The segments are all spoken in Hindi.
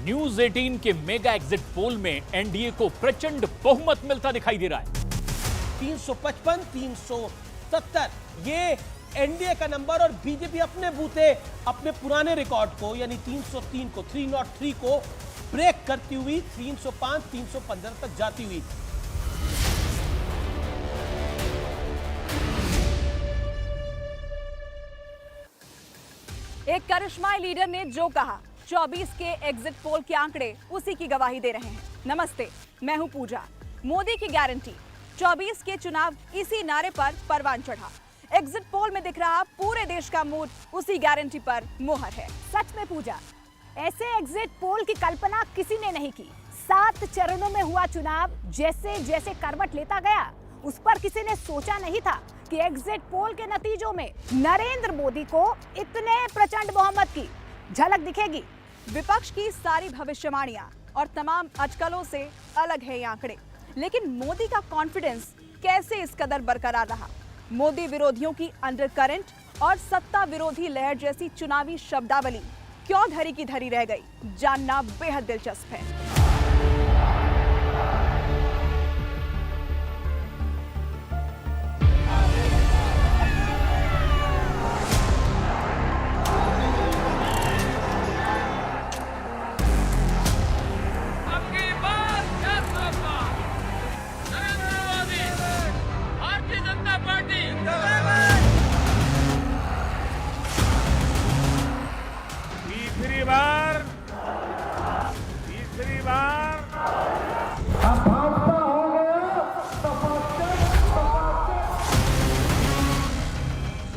न्यूज 18 के मेगा एग्जिट पोल में एनडीए को प्रचंड बहुमत मिलता दिखाई दे रहा है। 355, 370 ये एनडीए का नंबर और बीजेपी अपने बूते अपने पुराने रिकॉर्ड को यानी 303 को 303 को ब्रेक करती हुई 305, 315 तक जाती हुई। एक करिश्माई लीडर ने जो कहा, 24 के एग्जिट पोल के आंकड़े उसी की गवाही दे रहे हैं। नमस्ते, मैं हूं पूजा। मोदी की गारंटी, 24 के चुनाव इसी नारे पर परवान चढ़ा। एग्जिट पोल में दिख रहा पूरे देश का मूड उसी गारंटी पर मुहर है। सच में पूजा, ऐसे एग्जिट पोल की कल्पना किसी ने नहीं की। 7 चरणों में हुआ चुनाव जैसे जैसे करवट लेता गया, उस पर किसी ने सोचा नहीं था कि एग्जिट पोल के नतीजों में नरेंद्र मोदी को इतने प्रचंड बहुमत की झलक दिखेगी। विपक्ष की सारी भविष्यवाणियां और तमाम अटकलों से अलग है ये आंकड़े, लेकिन मोदी का कॉन्फिडेंस कैसे इस कदर बरकरार रहा? मोदी विरोधियों की अंडरकरंट और सत्ता विरोधी लहर जैसी चुनावी शब्दावली क्यों धरी की धरी रह गई, जानना बेहद दिलचस्प है। तीसरी बार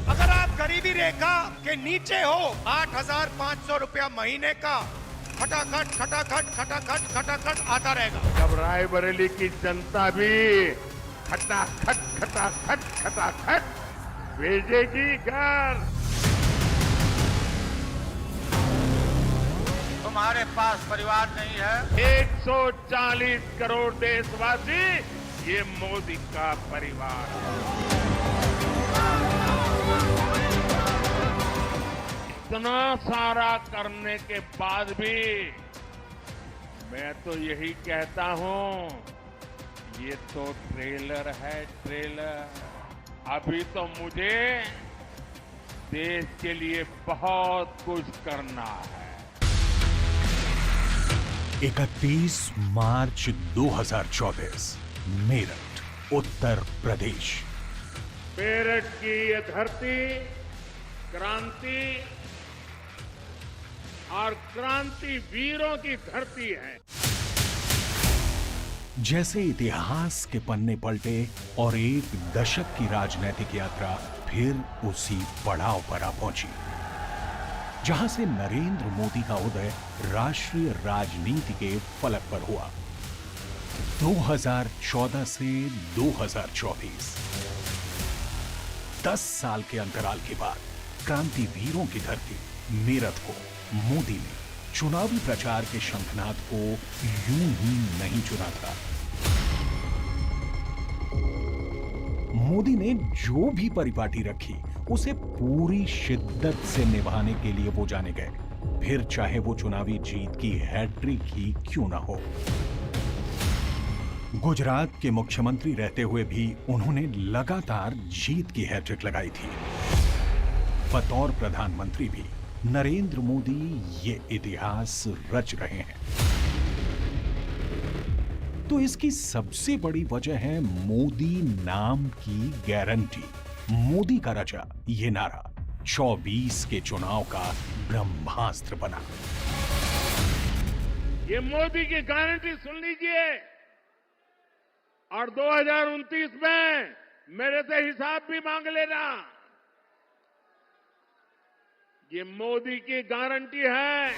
अगर आप गरीबी रेखा के नीचे हो 8,500 रुपया महीने का, खटाखट खटाखट खटाखट खटाखट आता रहेगा। जब रायबरेली की जनता भी खटाखट खटाखट खटाखट भेजेगी घर। तुम्हारे पास परिवार नहीं है। 140 करोड़ देशवासी ये मोदी का परिवार है। इतना सारा करने के बाद भी मैं तो यही कहता हूं, ये तो ट्रेलर है, ट्रेलर। अभी तो मुझे देश के लिए बहुत कुछ करना है। 31 मार्च 2024, मेरठ, उत्तर प्रदेश। मेरठ की ये धरती क्रांति और क्रांति वीरों की धरती है। जैसे इतिहास के पन्ने पलटे और एक दशक की राजनीतिक यात्रा फिर उसी पड़ाव पर आ पहुंची, जहां से नरेंद्र मोदी का उदय राष्ट्रीय राजनीति के फलक पर हुआ। 2014 से 2024, 10 साल के अंतराल के बाद क्रांति वीरों की धरती मेरठ को मोदी ने चुनावी प्रचार के शंखनाद को यूं ही नहीं चुना था। मोदी ने जो भी परिपाटी रखी उसे पूरी शिद्दत से निभाने के लिए वो जाने गए, फिर चाहे वो चुनावी जीत की हैट्रिक ही क्यों ना हो। गुजरात के मुख्यमंत्री रहते हुए भी उन्होंने लगातार जीत की हैट्रिक लगाई थी। बतौर प्रधानमंत्री भी नरेंद्र मोदी ये इतिहास रच रहे हैं। तो इसकी सबसे बड़ी वजह है मोदी नाम की गारंटी। मोदी का रचा ये नारा 24 के चुनाव का ब्रह्मास्त्र बना। ये मोदी की गारंटी सुन लीजिए और 2029 में मेरे से हिसाब भी मांग लेना। ये मोदी की गारंटी है।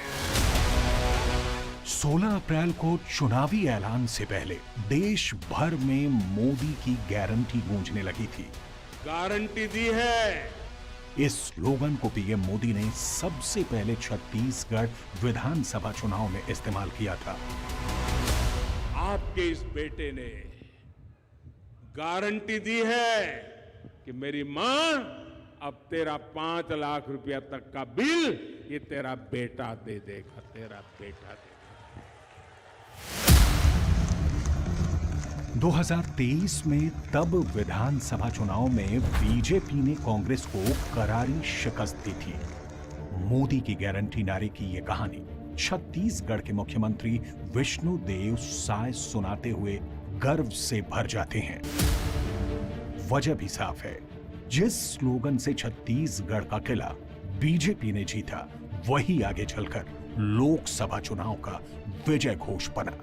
16 अप्रैल को चुनावी ऐलान से पहले देश भर में मोदी की गारंटी गूंजने लगी थी। गारंटी दी है। इस स्लोगन को पीएम मोदी ने सबसे पहले छत्तीसगढ़ विधानसभा चुनाव में इस्तेमाल किया था। आपके इस बेटे ने गारंटी दी है कि मेरी मां अब तेरा 5 लाख रुपया तक का बिल ये तेरा बेटा दे देगा, तेरा बेटा देगा। 2023 में तब विधानसभा चुनाव में बीजेपी ने कांग्रेस को करारी शिकस्त दी थी। मोदी की गारंटी नारे की यह कहानी छत्तीसगढ़ के मुख्यमंत्री विष्णुदेव साय सुनाते हुए गर्व से भर जाते हैं। वजह भी साफ है, जिस स्लोगन से छत्तीसगढ़ का किला बीजेपी ने जीता, वही आगे चलकर लोकसभा चुनाव का विजय घोष बना।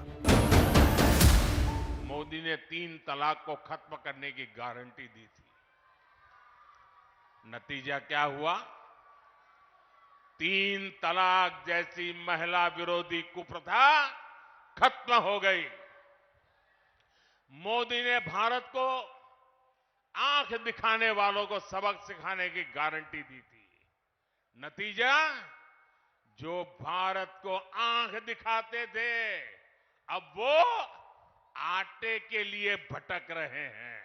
मोदी ने 3 तलाक को खत्म करने की गारंटी दी थी। नतीजा क्या हुआ? 3 तलाक जैसी महिला विरोधी कुप्रथा खत्म हो गई। मोदी ने भारत को आंख दिखाने वालों को सबक सिखाने की गारंटी दी थी। नतीजा, जो भारत को आंख दिखाते थे, अब वो आटे के लिए भटक रहे हैं।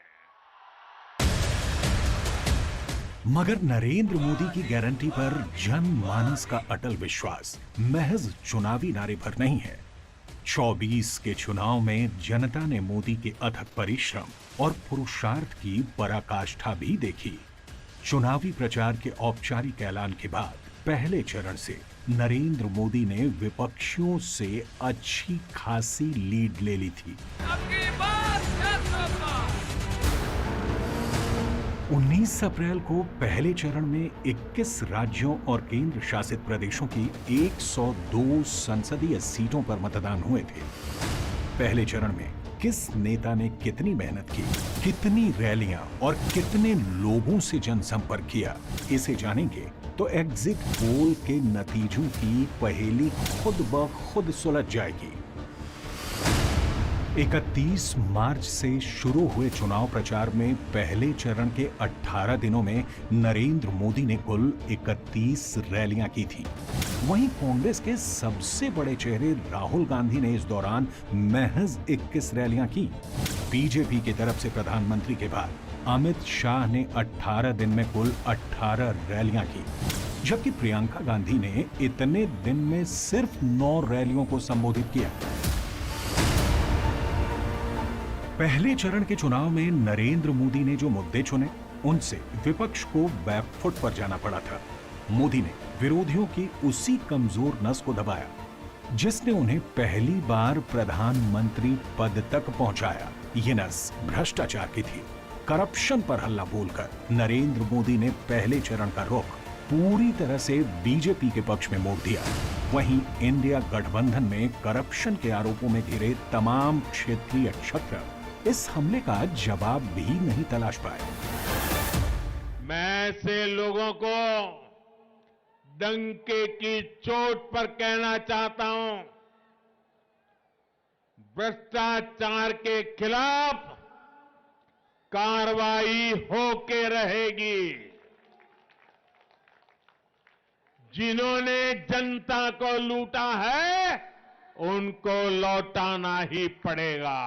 मगर नरेंद्र मोदी की गारंटी पर जनमानस का अटल विश्वास महज चुनावी नारे पर नहीं है। 24 के चुनाव में जनता ने मोदी के अथक परिश्रम और पुरुषार्थ की पराकाष्ठा भी देखी। चुनावी प्रचार के औपचारिक ऐलान के बाद पहले चरण से नरेंद्र मोदी ने विपक्षियों से अच्छी खासी लीड ले ली थी। 19 अप्रैल को पहले चरण में 21 राज्यों और केंद्र शासित प्रदेशों की 102 संसदीय सीटों पर मतदान हुए थे। पहले चरण में किस नेता ने कितनी मेहनत की, कितनी रैलियां और कितने लोगों से जनसंपर्क किया, इसे जानेंगे तो एग्जिट पोल के नतीजों की पहेली खुद ब खुद सुलझ जाएगी। 31 मार्च से शुरू हुए चुनाव प्रचार में पहले चरण के 18 दिनों में नरेंद्र मोदी ने कुल 31 रैलियां की थी। वहीं कांग्रेस के सबसे बड़े चेहरे राहुल गांधी ने इस दौरान महज 21 रैलियां की। बीजेपी की तरफ से प्रधानमंत्री के बाद अमित शाह ने 18 दिन में कुल 18 रैलियां की, जबकि प्रियंका गांधी ने इतने दिन में सिर्फ 9 रैलियों को संबोधित किया। पहले चरण के चुनाव में नरेंद्र मोदी ने जो मुद्दे चुने, उनसे विपक्ष को बैकफुट पर जाना पड़ा था। मोदी ने विरोधियों की उसी कमजोर नस को दबाया जिसने उन्हें पहली बार प्रधानमंत्री पद तक पहुंचाया। ये नस भ्रष्टाचार की थी। करप्शन पर हल्ला बोलकर नरेंद्र मोदी ने पहले चरण का रुख पूरी तरह से बीजेपी के पक्ष में मोड़ दिया। वहीं इंडिया गठबंधन में करप्शन के आरोपों में घिरे तमाम क्षेत्रीय छत्र इस हमले का जवाब भी नहीं तलाश पाए। मैं ऐसे लोगों को डंके की चोट पर कहना चाहता हूं, भ्रष्टाचार के खिलाफ कार्रवाई होके रहेगी। जिन्होंने जनता को लूटा है, उनको लौटाना ही पड़ेगा।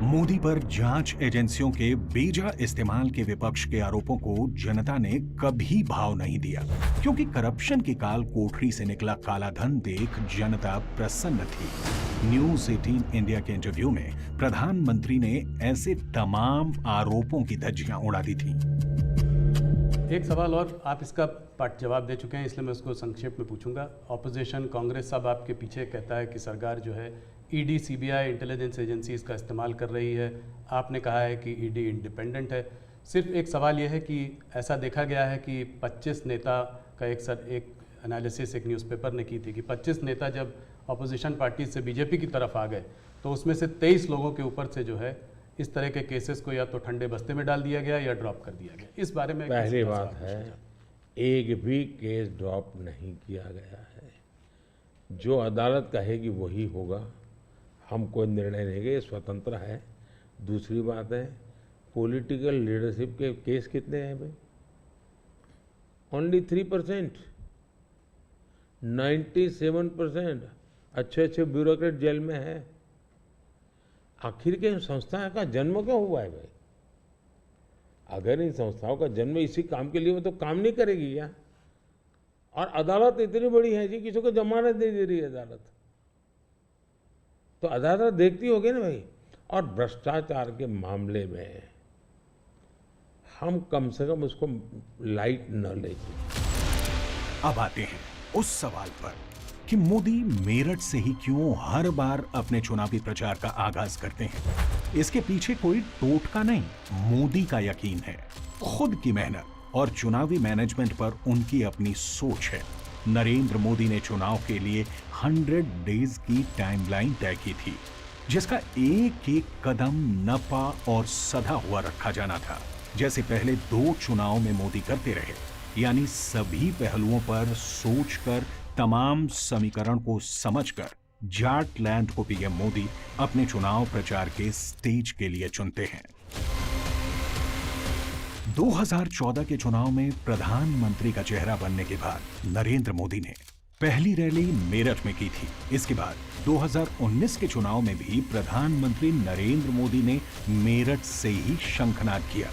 मोदी पर जांच एजेंसियों के बेजा इस्तेमाल के विपक्ष के आरोपों को जनता ने कभी भाव नहीं दिया, क्योंकि करप्शन की काल कोठरी से निकला काला धन देख जनता प्रसन्न थी। न्यूज 18 इंडिया के इंटरव्यू में प्रधानमंत्री ने ऐसे तमाम आरोपों की धज्जियां उड़ा दी थी। एक सवाल और, आप इसका पार्ट जवाब दे चुके हैं, इसलिए मैं उसको संक्षेप में पूछूंगा। ऑपोजिशन कांग्रेस सब आपके पीछे कहता है कि सरकार जो है ईडी, सीबीआई, इंटेलिजेंस एजेंसीज का इस्तेमाल कर रही है। आपने कहा है कि ईडी इंडिपेंडेंट है। सिर्फ एक सवाल यह है कि ऐसा देखा गया है कि 25 नेता का एक एनालिसिस एक न्यूज़पेपर ने की थी कि 25 नेता जब ऑपोजिशन पार्टी से बीजेपी की तरफ आ गए तो उसमें से 23 लोगों के ऊपर से जो है इस तरह के केसेस को या तो ठंडे बस्ते में डाल दिया गया या ड्रॉप कर दिया गया। इस बारे में पहली बात है, एक भी केस ड्रॉप नहीं किया गया है। जो अदालत कहेगी वही होगा, हम कोई निर्णय नहीं लेंगे, स्वतंत्र है। दूसरी बात है, पॉलिटिकल लीडरशिप के केस कितने हैं भाई? ओनली 3%। 97% अच्छे ब्यूरोक्रेट जेल में है। आखिर के इन संस्थाओं का जन्म क्यों हुआ है भाई? अगर इन संस्थाओं का जन्म इसी काम के लिए हो तो काम नहीं करेगी क्या? और अदालत इतनी बड़ी है जी, किसी को जमानत नहीं दे रही है अदालत। तो अदालत देखती होगी ना भाई। और भ्रष्टाचार के मामले में हम कम से कम उसको लाइट न लेंगे। अब आते हैं उस सवाल पर कि मोदी मेरठ से ही क्यों हर बार अपने चुनावी प्रचार का आगाज करते हैं। इसके पीछे कोई टोटका नहीं, मोदी का यकीन है, खुद की मेहनत और चुनावी मैनेजमेंट पर उनकी अपनी सोच है। नरेंद्र मोदी ने चुनाव के लिए 100 डेज की टाइमलाइन तय की थी, जिसका एक एक कदम नपा और सधा हुआ रखा जाना था। जैसे पहले 2 चुनाव में मोदी करते रहे, यानी सभी पहलुओं पर सोचकर, तमाम समीकरण को समझकर जाट लैंड को पीएम मोदी अपने चुनाव प्रचार के स्टेज के लिए चुनते हैं। 2014 के चुनाव में प्रधानमंत्री का चेहरा बनने के बाद नरेंद्र मोदी ने पहली रैली मेरठ में की थी। इसके बाद 2019 के चुनाव में भी प्रधानमंत्री नरेंद्र मोदी ने मेरठ से ही शंखनाद किया।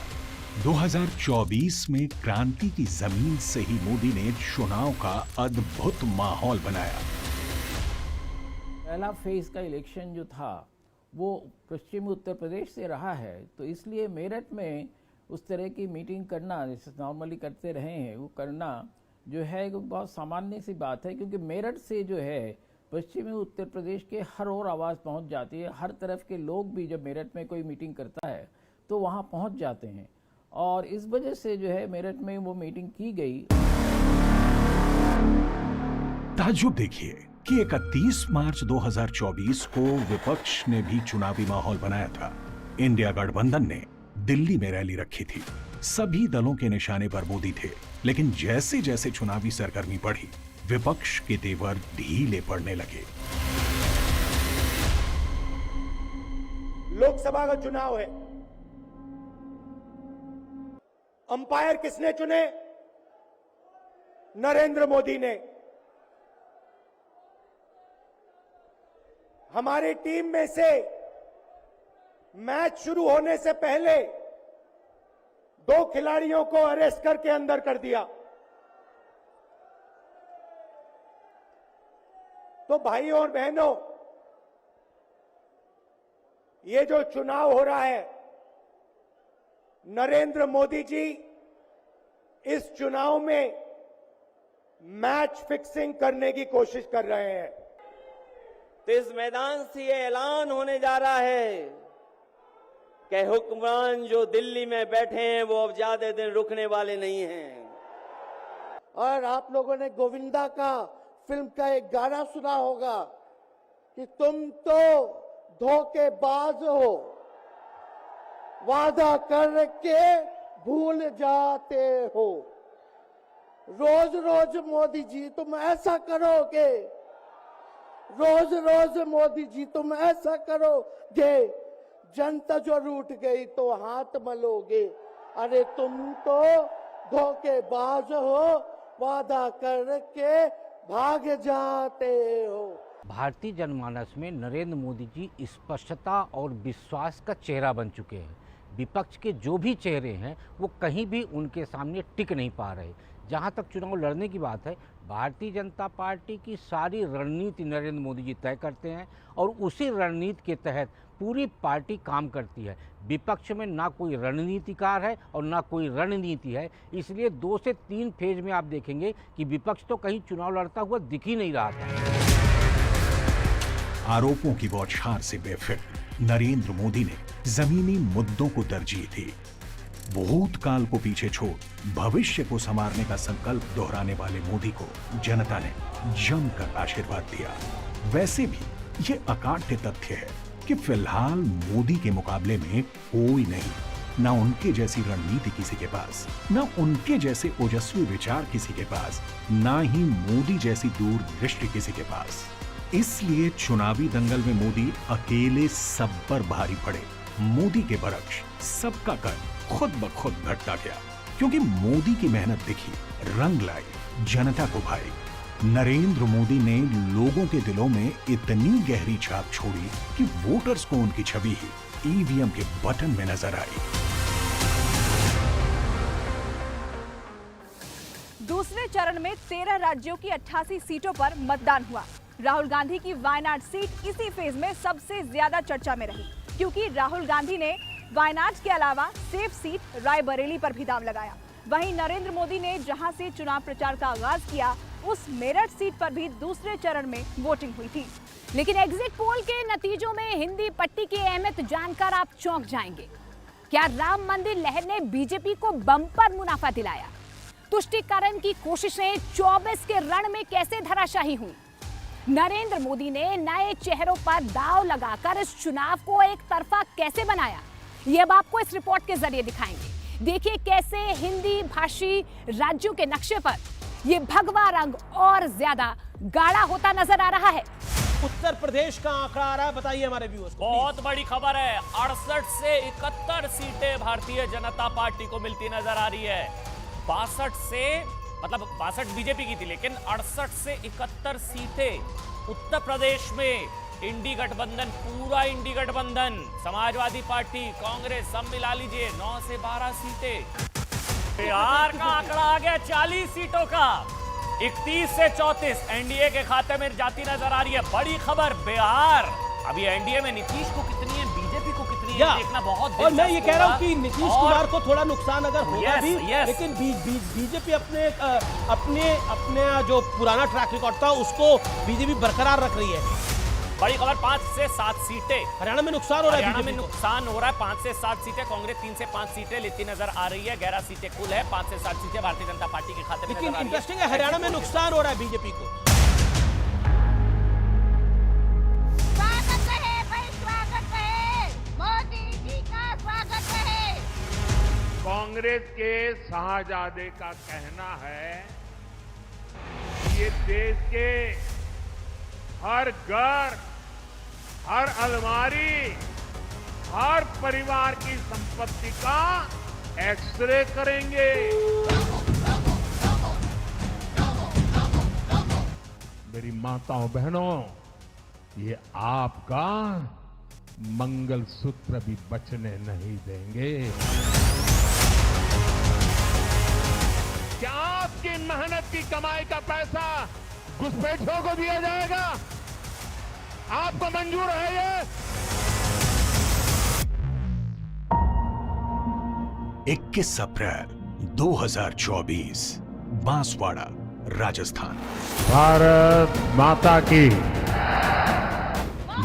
2024 में क्रांति की जमीन से ही मोदी ने चुनाव का अद्भुत माहौल बनाया। पहला फेज का इलेक्शन जो था वो पश्चिमी उत्तर प्रदेश से रहा है, तो इसलिए मेरठ में उस तरह की मीटिंग करना जैसे नॉर्मली करते रहे हैं वो करना जो है बहुत सामान्य सी बात है, क्योंकि मेरठ से जो है पश्चिमी उत्तर प्रदेश के हर ओर आवाज़ पहुंच जाती है। हर तरफ के लोग भी जब मेरठ में कोई मीटिंग करता है तो वहां पहुंच जाते हैं, और इस वजह से जो है मेरठ में वो मीटिंग की गई। ताज्जुब देखिए कि 31 मार्च 2024 को विपक्ष ने भी चुनावी माहौल बनाया था। इंडिया गठबंधन ने दिल्ली में रैली रखी थी। सभी दलों के निशाने पर मोदी थे, लेकिन जैसे जैसे चुनावी सरगर्मी बढ़ी, विपक्ष के तेवर ढीले पड़ने लगे। लोकसभा का चुनाव है, अंपायर किसने चुने? नरेंद्र मोदी ने। हमारी टीम में से मैच शुरू होने से पहले 2 खिलाड़ियों को अरेस्ट करके अंदर कर दिया। तो भाइयों और बहनों, ये जो चुनाव हो रहा है, नरेंद्र मोदी जी इस चुनाव में मैच फिक्सिंग करने की कोशिश कर रहे हैं। तो इस मैदान से ये ऐलान होने जा रहा है कि हुक्मरान जो दिल्ली में बैठे हैं वो अब ज्यादा दिन रुकने वाले नहीं हैं। और आप लोगों ने गोविंदा का फिल्म का एक गाना सुना होगा कि तुम तो धोखेबाज हो, वादा करके भूल जाते हो। रोज रोज मोदी जी तुम ऐसा करोगे, रोज रोज मोदी जी तुम ऐसा करोगे, जनता जो रूठ गई तो हाथ मलोगे। अरे तुम तो धोखेबाज हो, वादा करके भाग जाते हो। भारतीय जनमानस में नरेंद्र मोदी जी स्पष्टता और विश्वास का चेहरा बन चुके हैं। विपक्ष के जो भी चेहरे हैं वो कहीं भी उनके सामने टिक नहीं पा रहे। जहां तक चुनाव लड़ने की बात है, भारतीय जनता पार्टी की सारी रणनीति नरेंद्र मोदी जी तय करते हैं और उसी रणनीति के तहत पूरी पार्टी काम करती है। विपक्ष में ना कोई रणनीतिकार है और ना कोई रणनीति है। इसलिए 2 से 3 फेज में आप देखेंगे कि विपक्ष तो कहीं चुनाव लड़ता हुआ दिख ही नहीं रहा था। आरोपों की बौछार से बेफिक्र नरेंद्र मोदी ने जमीनी मुद्दों को तरजीह दी। भूतकाल को पीछे छोड़ भविष्य को संवारने का संकल्प दोहराने वाले मोदी को जनता ने जमकर आशीर्वाद दिया। वैसे भी ये अकाट्य तथ्य है कि फिलहाल मोदी के मुकाबले में कोई नहीं, ना उनके जैसी रणनीति किसी के पास, ना उनके जैसे ओजस्वी विचार किसी के पास, ना ही मोदी जैसी दूरदृष्टि किसी के पास। इसलिए चुनावी दंगल में मोदी अकेले सब पर भारी पड़े। मोदी के बरक्स सबका कर खुद ब खुद घटता गया, क्योंकि मोदी की मेहनत दिखी, रंग लाई, जनता को भाई। नरेंद्र मोदी ने लोगों के दिलों में इतनी गहरी छाप छोड़ी कि वोटर्स को उनकी छवि ही ईवीएम के बटन में नजर आई। दूसरे चरण में 13 राज्यों की 88 सीटों पर मतदान हुआ। राहुल गांधी की वायनाड सीट इसी फेज में सबसे ज्यादा चर्चा में रही, क्योंकि राहुल गांधी ने वायनाड के अलावा सेफ सीट रायबरेली पर भी दांव लगाया। वहीं नरेंद्र मोदी ने जहां से चुनाव प्रचार का आगाज किया, उस मेरठ सीट पर भी दूसरे चरण में वोटिंग हुई थी। लेकिन एग्जिट पोल के नतीजों में हिंदी पट्टी की अहमियत जानकर आप चौंक जाएंगे। क्या राम मंदिर लहर ने बीजेपी को बम्पर मुनाफा दिलाया? तुष्टीकरण की कोशिशें 24 के रण में कैसे धराशाही हुई? नरेंद्र मोदी ने नए चेहरों पर दांव लगाकर इस चुनाव को एक तरफा कैसे बनाया, ये अब आपको इस रिपोर्ट के जरिए दिखाएंगे। देखिए कैसे हिंदी भाषी राज्यों के नक्शे पर ये भगवा रंग और ज्यादा गाढ़ा होता नजर आ रहा है। उत्तर प्रदेश का आंकड़ा आ रहा है, बताइए हमारे व्यूअर्स को। बहुत बड़ी खबर है, 68 से 71 सीटें भारतीय जनता पार्टी को मिलती नजर आ रही है। 62 से मतलब 62 बीजेपी की थी, लेकिन 68 से 71 सीटें उत्तर प्रदेश में इंडी गठबंधन, पूरा इंडी गठबंधन, समाजवादी पार्टी, कांग्रेस सब मिला लीजिए 9 से 12 सीटें। बिहार का आंकड़ा आ गया 40 सीटों का, 31 से 34 एनडीए के खाते में जाती नजर आ रही है। बड़ी खबर बिहार, अभी एनडीए में नीतीश को कितनी है, बीजेपी को कितनी है, देखना बहुत। और मैं ये कह रहा हूँ कि नीतीश कुमार को थोड़ा नुकसान अगर होगा भी, लेकिन बीजेपी अपने जो पुराना ट्रैक रिकॉर्ड था उसको बीजेपी बरकरार रख रही है। बड़ी खबर, 5 से 7 सीटें हरियाणा में नुकसान हो रहा है, हरियाणा में नुकसान हो रहा है। 5 से 7 सीटें कांग्रेस 3 से 5 सीटें लेती नजर आ रही है। 11 सीटें कुल है, 5 से 7 सीटें भारतीय जनता पार्टी के खाते में नजर आ रही है। इंटरेस्टिंग है, हरियाणा में नुकसान हो रहा है बीजेपी को। स्वागत रहे भाई, स्वागत रहे, मोदी जी का स्वागत रहे। कांग्रेस के शाहजादे का कहना है ये देश के हर घर, हर अलमारी, हर परिवार की संपत्ति का एक्सरे करेंगे। मेरी माताओं बहनों, ये आपका मंगलसूत्र भी बचने नहीं देंगे। क्या आपकी मेहनत की कमाई का पैसा घुसपैठियों को दिया जाएगा? आपको मंजूर है ये? 21 अप्रैल 2024, बांसवाड़ा, राजस्थान। भारत माता की।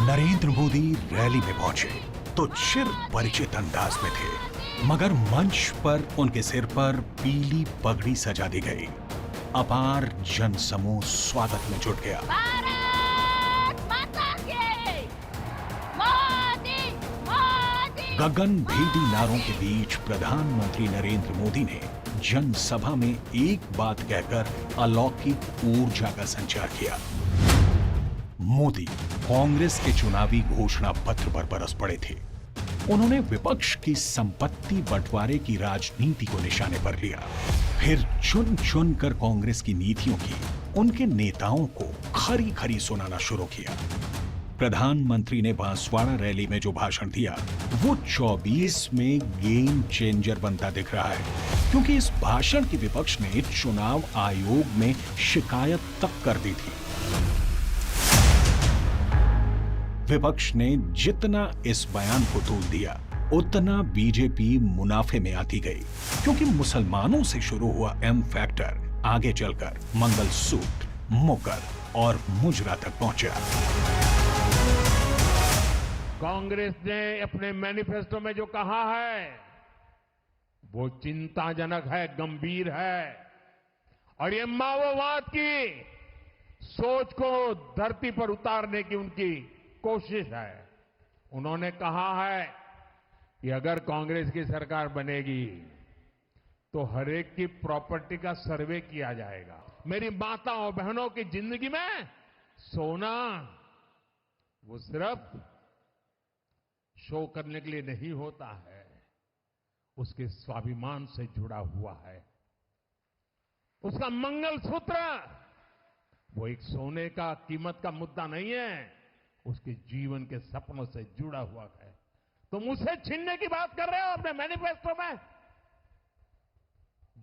नरेंद्र मोदी रैली में पहुंचे तो चिर परिचित अंदाज में थे, मगर मंच पर उनके सिर पर पीली पगड़ी सजा दी गई। अपार जनसमूह स्वागत में जुट गया। गगन भेदी नारों के बीच प्रधानमंत्री नरेंद्र मोदी ने जनसभा में एक बात कहकर अलौकिक ऊर्जा का संचार किया। मोदी कांग्रेस के चुनावी घोषणा पत्र पर बरस पड़े थे। उन्होंने विपक्ष की संपत्ति बंटवारे की राजनीति को निशाने पर लिया, फिर चुन चुन कर कांग्रेस की नीतियों की उनके नेताओं को खरी खरी सुनाना शुरू किया। प्रधानमंत्री ने बांसवाड़ा रैली में जो भाषण दिया वो 24 में गेम चेंजर बनता दिख रहा है, क्योंकि इस भाषण की विपक्ष ने चुनाव आयोग में शिकायत तक कर दी थी। विपक्ष ने जितना इस बयान को तोल दिया उतना बीजेपी मुनाफे में आती गई, क्योंकि मुसलमानों से शुरू हुआ एम फैक्टर आगे चलकर मंगलसूत्र, मुकर और मुजरा तक पहुंचा। कांग्रेस ने अपने मैनिफेस्टो में जो कहा है वो चिंताजनक है, गंभीर है, और ये माओवाद की सोच को धरती पर उतारने की उनकी कोशिश है। उन्होंने कहा है कि अगर कांग्रेस की सरकार बनेगी तो हर एक की प्रॉपर्टी का सर्वे किया जाएगा। मेरी माताओं बहनों की जिंदगी में सोना वो सिर्फ शो करने के लिए नहीं होता है, उसके स्वाभिमान से जुड़ा हुआ है। उसका मंगलसूत्र वो एक सोने का कीमत का मुद्दा नहीं है, उसके जीवन के सपनों से जुड़ा हुआ है। तुम उसे छीनने की बात कर रहे हो अपने मैनिफेस्टो में।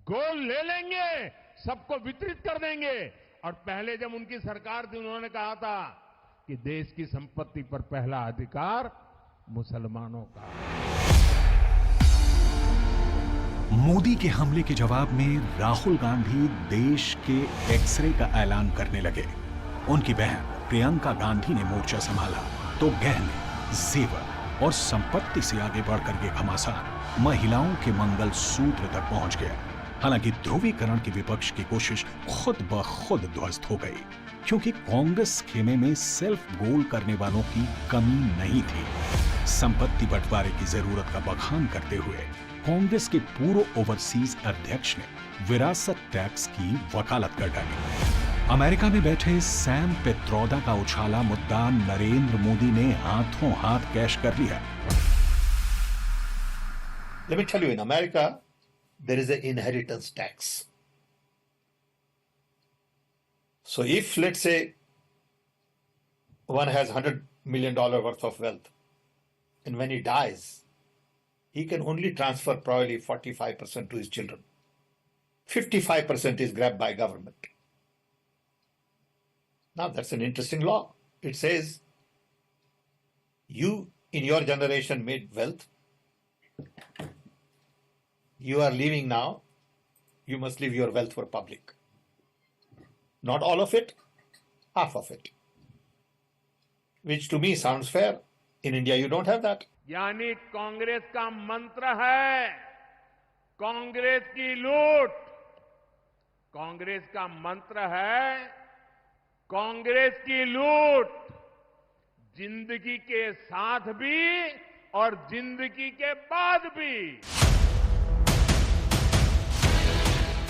गोल्ड ले लेंगे, सबको वितरित कर देंगे और पहले जब उनकी सरकार थी उन्होंने कहा था कि देश की संपत्ति पर पहला अधिकार मुसलमानों का। मोदी के हमले के जवाब में राहुल गांधी देश के एक्सरे का ऐलान करने लगे। उनकी बहन प्रियंका गांधी ने मोर्चा संभाला तो गहने, जेवर और संपत्ति से आगे बढ़कर ये घमासान महिलाओं के मंगल सूत्र तक पहुंच गया। हालांकि ध्रुवीकरण की विपक्ष की कोशिश खुद ब खुद ध्वस्त हो गई, क्योंकि कांग्रेस खेमे में सेल्फ गोल करने वालों की कमी नहीं थी। संपत्ति बंटवारे की जरूरत का बखान करते हुए कांग्रेस के पूर्व ओवरसीज अध्यक्ष ने विरासत टैक्स की वकालत कर डाली। अमेरिका में बैठे सैम पेट्रोदा का उछाला मुद्दा नरेंद्र मोदी ने हाथों हाथ कैश कर लिया। Let me tell you, in America, there is an inheritance tax. So if, let's say, one has $100 million worth of wealth, and when he dies, he can only transfer probably 45% to his children. 55% is grabbed by government. Now, that's an interesting law. It says, you in your generation made wealth. You are leaving now. You must leave your wealth for public. Not all of it, half of it. Which to me sounds fair. In India, you don't have that. यानी कांग्रेस का मंत्र है कांग्रेस की लूट। कांग्रेस का मंत्र है कांग्रेस की लूट, जिंदगी के साथ भी और जिंदगी के बाद भी।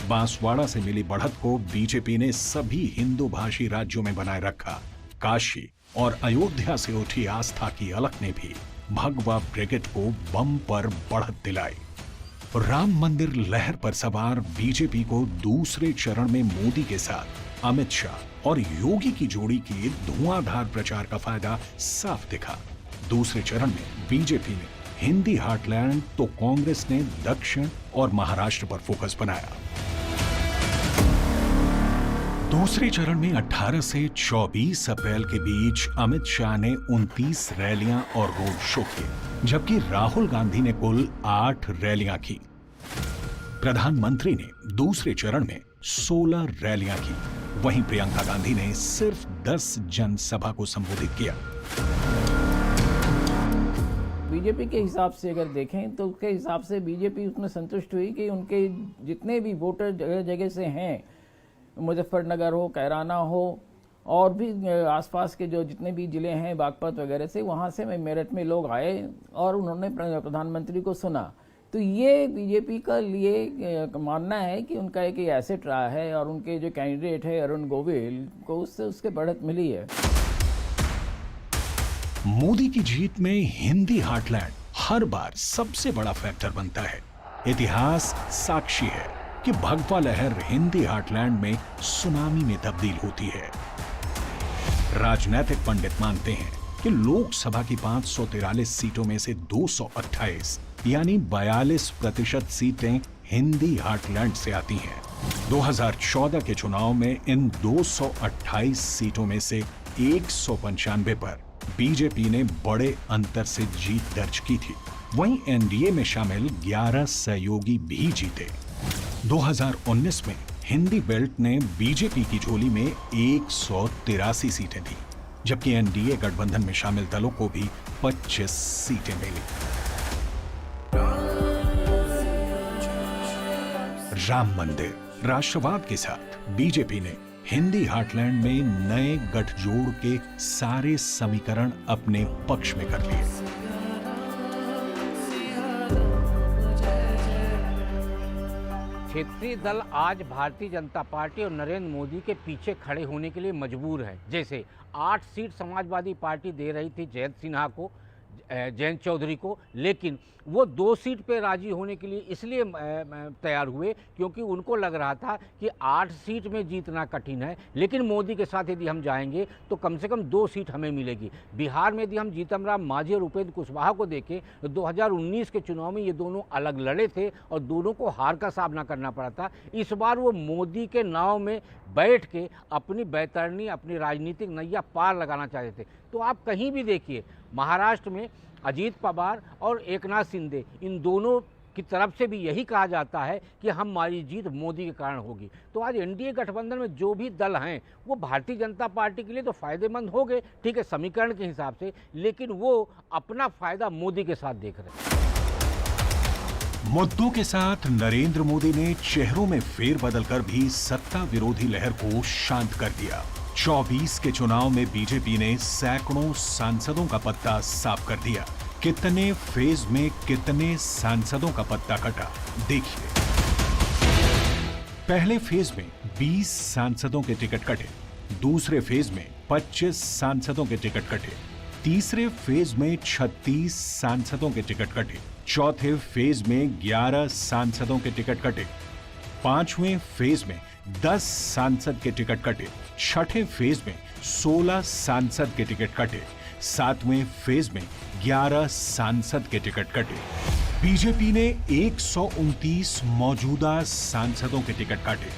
बांसवाड़ा से मिली बढ़त को बीजेपी ने सभी हिंदू भाषी राज्यों में बनाए रखा। काशी और अयोध्या से उठी आस्था की अलख ने भी भगवा ब्रिगेड को बम पर बढ़त दिलाई। राम मंदिर लहर पर सवार बीजेपी को दूसरे चरण में मोदी के साथ अमित शाह और योगी की जोड़ी के धुआंधार प्रचार का फायदा साफ दिखा। दूसरे चरण में बीजेपी ने हिंदी हार्टलैंड तो कांग्रेस ने दक्षिण और महाराष्ट्र पर फोकस बनाया। दूसरे चरण में 18 से 24 अप्रैल के बीच अमित शाह ने 29 रैलियां और रोड शो किए, जबकि राहुल गांधी ने कुल 8 रैलियां की। प्रधानमंत्री ने दूसरे चरण में 16 रैलियां की, वहीं प्रियंका गांधी ने सिर्फ 10 जनसभा को संबोधित किया। बीजेपी के हिसाब से अगर देखें तो उसके हिसाब से बीजेपी उसमें संतुष्ट हुई कि उनके जितने भी वोटर जगह जगह से हैं, मुजफ्फरनगर हो, कैराना हो और भी आसपास के जो जितने भी जिले हैं बागपत वगैरह से, वहाँ से मेरठ में लोग आए और उन्होंने प्रधानमंत्री को सुना। तो ये बीजेपी का लिए मानना है कि उनका एक एसेट रहा है और उनके जो कैंडिडेट है अरुण गोविल को उससे उसके बढ़त मिली है। मोदी की जीत में हिंदी हार्टलैंड हर बार सबसे बड़ा फैक्टर बनता है। इतिहास साक्षी है कि भगवा लहर हिंदी हार्टलैंड में सुनामी में तब्दील होती है। राजनीतिक पंडित मानते हैं कि लोकसभा की 543 सीटों में से 228 यानी 42% सीटें हिंदी हार्टलैंड से आती हैं। 2014 के चुनाव में इन 228 सीटों में से 195 पर बीजेपी ने बड़े अंतर से जीत दर्ज की थी। वहीं एनडीए में शामिल 11 सहयोगी भी जीते। 2019 में हिंदी बेल्ट ने बीजेपी की झोली में 183 सीटें दी, जबकि एनडीए गठबंधन में शामिल दलों को भी 25 सीटें मिली। राम मंदिर राष्ट्रवाद के साथ बीजेपी ने हिंदी हार्टलैंड में नए गठजोड़ के सारे समीकरण अपने पक्ष में कर लिए। क्षेत्रीय दल आज भारतीय जनता पार्टी और नरेंद्र मोदी के पीछे खड़े होने के लिए मजबूर है। जैसे 8 सीट समाजवादी पार्टी दे रही थी जयंत सिन्हा को, जयंत चौधरी को, लेकिन वो 2 सीट पे राजी होने के लिए इसलिए तैयार हुए क्योंकि उनको लग रहा था कि 8 सीट में जीतना कठिन है, लेकिन मोदी के साथ यदि हम जाएंगे तो कम से कम 2 सीट हमें मिलेगी। बिहार में यदि हम जीतन राम मांझी और उपेंद्र कुशवाहा को देखें तो 2019 के चुनाव में ये दोनों अलग लड़े थे और दोनों को हार का सामना करना पड़ा था। इस बार वो मोदी के नाव में बैठ के अपनी बैतरनी, अपनी राजनीतिक नैया पार लगाना चाहते थे। तो आप कहीं भी देखिए, महाराष्ट्र में अजीत पवार और एकनाथ शिंदे, इन दोनों की तरफ से भी यही कहा जाता है कि हमारी जीत मोदी के कारण होगी। तो आज एनडीए गठबंधन में जो भी दल हैं वो भारतीय जनता पार्टी के लिए तो फायदेमंद हो गए, ठीक है, समीकरण के हिसाब से, लेकिन वो अपना फायदा मोदी के साथ देख रहे हैं। मुद्दों के साथ नरेंद्र मोदी ने चेहरों में फेरबदल कर भी सत्ता विरोधी लहर को शांत कर दिया। 24 के चुनाव में बीजेपी ने सैकड़ों सांसदों का पत्ता साफ कर दिया। कितने फेज में कितने सांसदों का पत्ता कटा, देखिए। पहले फेज में 20 सांसदों के टिकट कटे, दूसरे फेज में 25 सांसदों के टिकट कटे, तीसरे फेज में 36 सांसदों के टिकट कटे, चौथे फेज में 11 सांसदों के टिकट कटे, पांचवें फेज में 10 सांसद के टिकट कटे, छठे फेज में 16 सांसद के टिकट कटे, सातवें फेज में 11 सांसद के टिकट कटे। बीजेपी ने 129 मौजूदा सांसदों के टिकट काटे।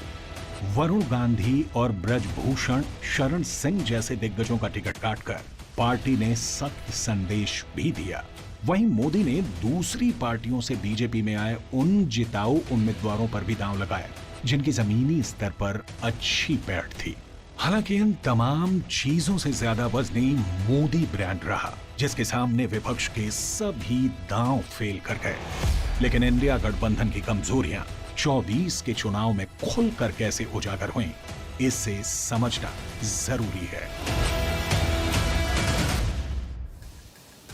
वरुण गांधी और ब्रजभूषण शरण सिंह जैसे दिग्गजों का टिकट काटकर पार्टी ने सख्त संदेश भी दिया। वहीं मोदी ने दूसरी पार्टियों से बीजेपी में आए उन जिताऊ उम्मीदवारों पर भी दांव लगाया जिनकी जमीनी स्तर पर अच्छी पैठ थी। हालांकि इन तमाम चीजों से ज्यादा वजनी मोदी ब्रांड रहा, जिसके सामने विपक्ष के सभी दांव फेल कर गए। लेकिन इंडिया गठबंधन की कमजोरियां 24 के चुनाव में खुलकर कैसे उजागर हुई, इसे समझना जरूरी है।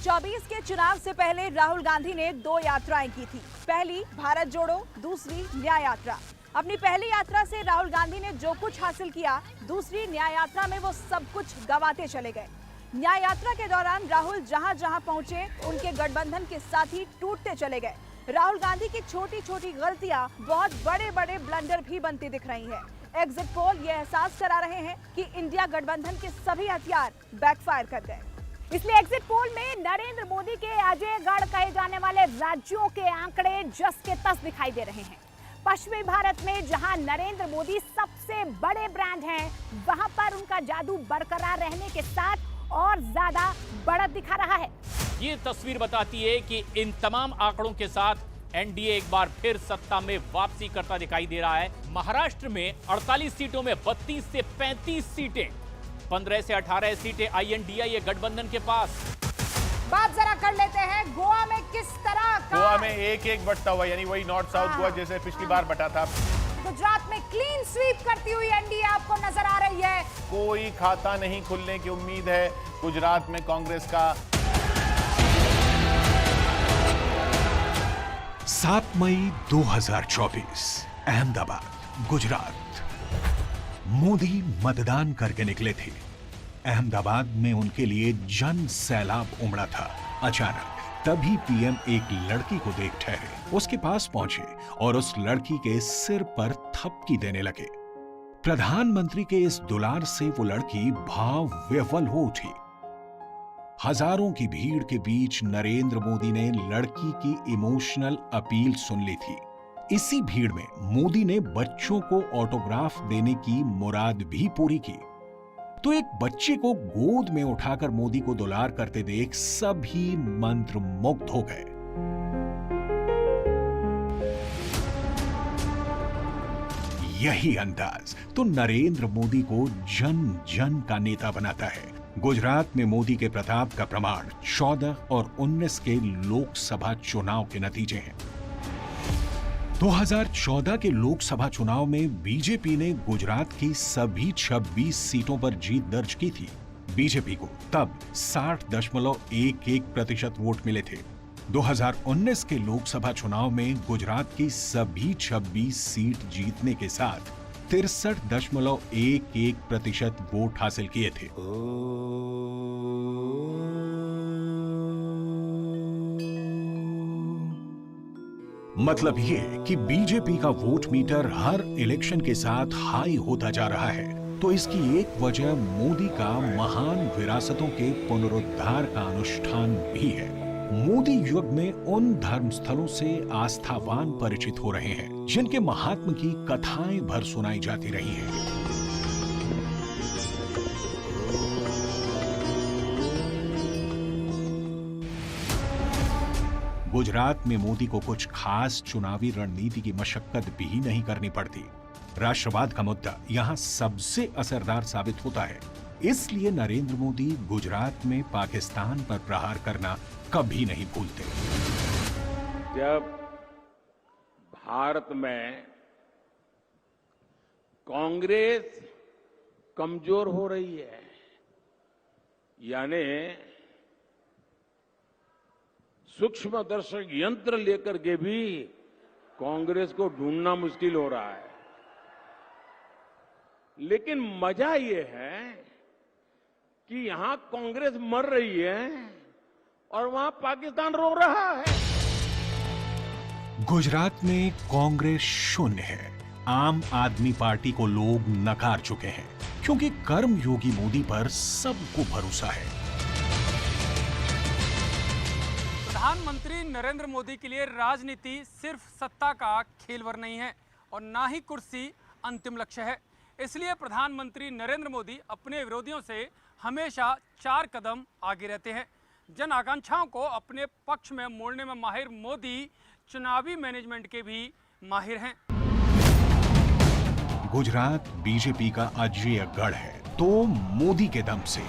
24 के चुनाव से पहले राहुल गांधी ने 2 यात्राएं की थी। पहली भारत जोड़ो, दूसरी न्याय यात्रा। अपनी पहली यात्रा से राहुल गांधी ने जो कुछ हासिल किया, दूसरी न्याय यात्रा में वो सब कुछ गंवाते चले गए। न्याय यात्रा के दौरान राहुल जहां जहां पहुंचे, उनके गठबंधन के साथी टूटते चले गए। राहुल गांधी की छोटी छोटी गलतियां बहुत बड़े बड़े ब्लंडर भी बनती दिख रही हैं। एग्जिट पोल ये एहसास करा रहे हैं कि इंडिया गठबंधन के सभी हथियार बैकफायर कर गए। इसलिए एग्जिट पोल में नरेंद्र मोदी के अजयगढ़ कहे जाने वाले राज्यों के आंकड़े जस के तस दिखाई दे रहे हैं। पश्चिमी भारत में जहां नरेंद्र मोदी सबसे बड़े ब्रांड हैं, वहां पर उनका जादू बरकरार रहने के साथ और ज्यादा बढ़त दिखा रहा है। ये तस्वीर बताती है कि इन तमाम आंकड़ों के साथ एनडीए एक बार फिर सत्ता में वापसी करता दिखाई दे रहा है। महाराष्ट्र में 48 सीटों में 32 से 35 सीटें, 15 से 18 सीटें INDA गठबंधन के पास। बात जरा कर लेते हैं गोवा में किस तरह का। गोवा में एक बटता हुआ, यानी वही नॉर्थ साउथ गोवा जैसे पिछली बार बटा था। गुजरात में क्लीन स्वीप करती हुई एनडीए आपको नजर आ रही है। कोई खाता नहीं खुलने की उम्मीद है गुजरात में कांग्रेस का। 7 मई 2024, अहमदाबाद, गुजरात। मोदी मतदान करके निकले थे। अहमदाबाद में उनके लिए जन सैलाब उमड़ा था। अचानक तभी पीएम एक लड़की को देख ठहरे, उसके पास पहुंचे और उस लड़की के सिर पर थपकी देने लगे। प्रधानमंत्री के इस दुलार से वो लड़की भाव विह्वल हो उठी। हजारों की भीड़ के बीच नरेंद्र मोदी ने लड़की की इमोशनल अपील सुन ली थी। इसी भीड़ में मोदी ने बच्चों को ऑटोग्राफ देने की मुराद भी पूरी की। तो एक बच्चे को गोद में उठाकर मोदी को दुलार करते देख सभी मंत्रमुग्ध हो गए। यही अंदाज तो नरेंद्र मोदी को जन जन का नेता बनाता है। गुजरात में मोदी के प्रताप का प्रमाण 14 और 19 के लोकसभा चुनाव के नतीजे हैं। 2014 के लोकसभा चुनाव में बीजेपी ने गुजरात की सभी 26 सीटों पर जीत दर्ज की थी। बीजेपी को तब 60.11% वोट मिले थे। 2019 के लोकसभा चुनाव में गुजरात की सभी 26 सीट जीतने के साथ 63.11% वोट हासिल किए थे। मतलब ये कि बीजेपी का वोट मीटर हर इलेक्शन के साथ हाई होता जा रहा है, तो इसकी एक वजह मोदी का महान विरासतों के पुनरुद्धार का अनुष्ठान भी है। मोदी युग में उन धर्म स्थलों से आस्थावान परिचित हो रहे हैं जिनके महात्म की कथाएं भर सुनाई जाती रही हैं। गुजरात में मोदी को कुछ खास चुनावी रणनीति की मशक्कत भी नहीं करनी पड़ती। राष्ट्रवाद का मुद्दा यहाँ सबसे असरदार साबित होता है। इसलिए नरेंद्र मोदी गुजरात में पाकिस्तान पर प्रहार करना कभी नहीं भूलते। जब भारत में कांग्रेस कमजोर हो रही है, यानी सूक्ष्मदर्शक यंत्र लेकर के भी कांग्रेस को ढूंढना मुश्किल हो रहा है। लेकिन मजा ये है कि यहां कांग्रेस मर रही है और वहां पाकिस्तान रो रहा है। गुजरात में कांग्रेस शून्य है। आम आदमी पार्टी को लोग नकार चुके हैं क्योंकि कर्मयोगी मोदी पर सबको भरोसा है। प्रधानमंत्री नरेंद्र मोदी के लिए राजनीति सिर्फ सत्ता का खेलवर नहीं है और ना ही कुर्सी अंतिम लक्ष्य है। इसलिए प्रधानमंत्री नरेंद्र मोदी अपने विरोधियों से हमेशा 4 कदम आगे रहते हैं। जन आकांक्षाओं को अपने पक्ष में मोड़ने में माहिर मोदी चुनावी मैनेजमेंट के भी माहिर हैं। गुजरात बीजेपी का अजेय गढ़ है तो मोदी के दम से,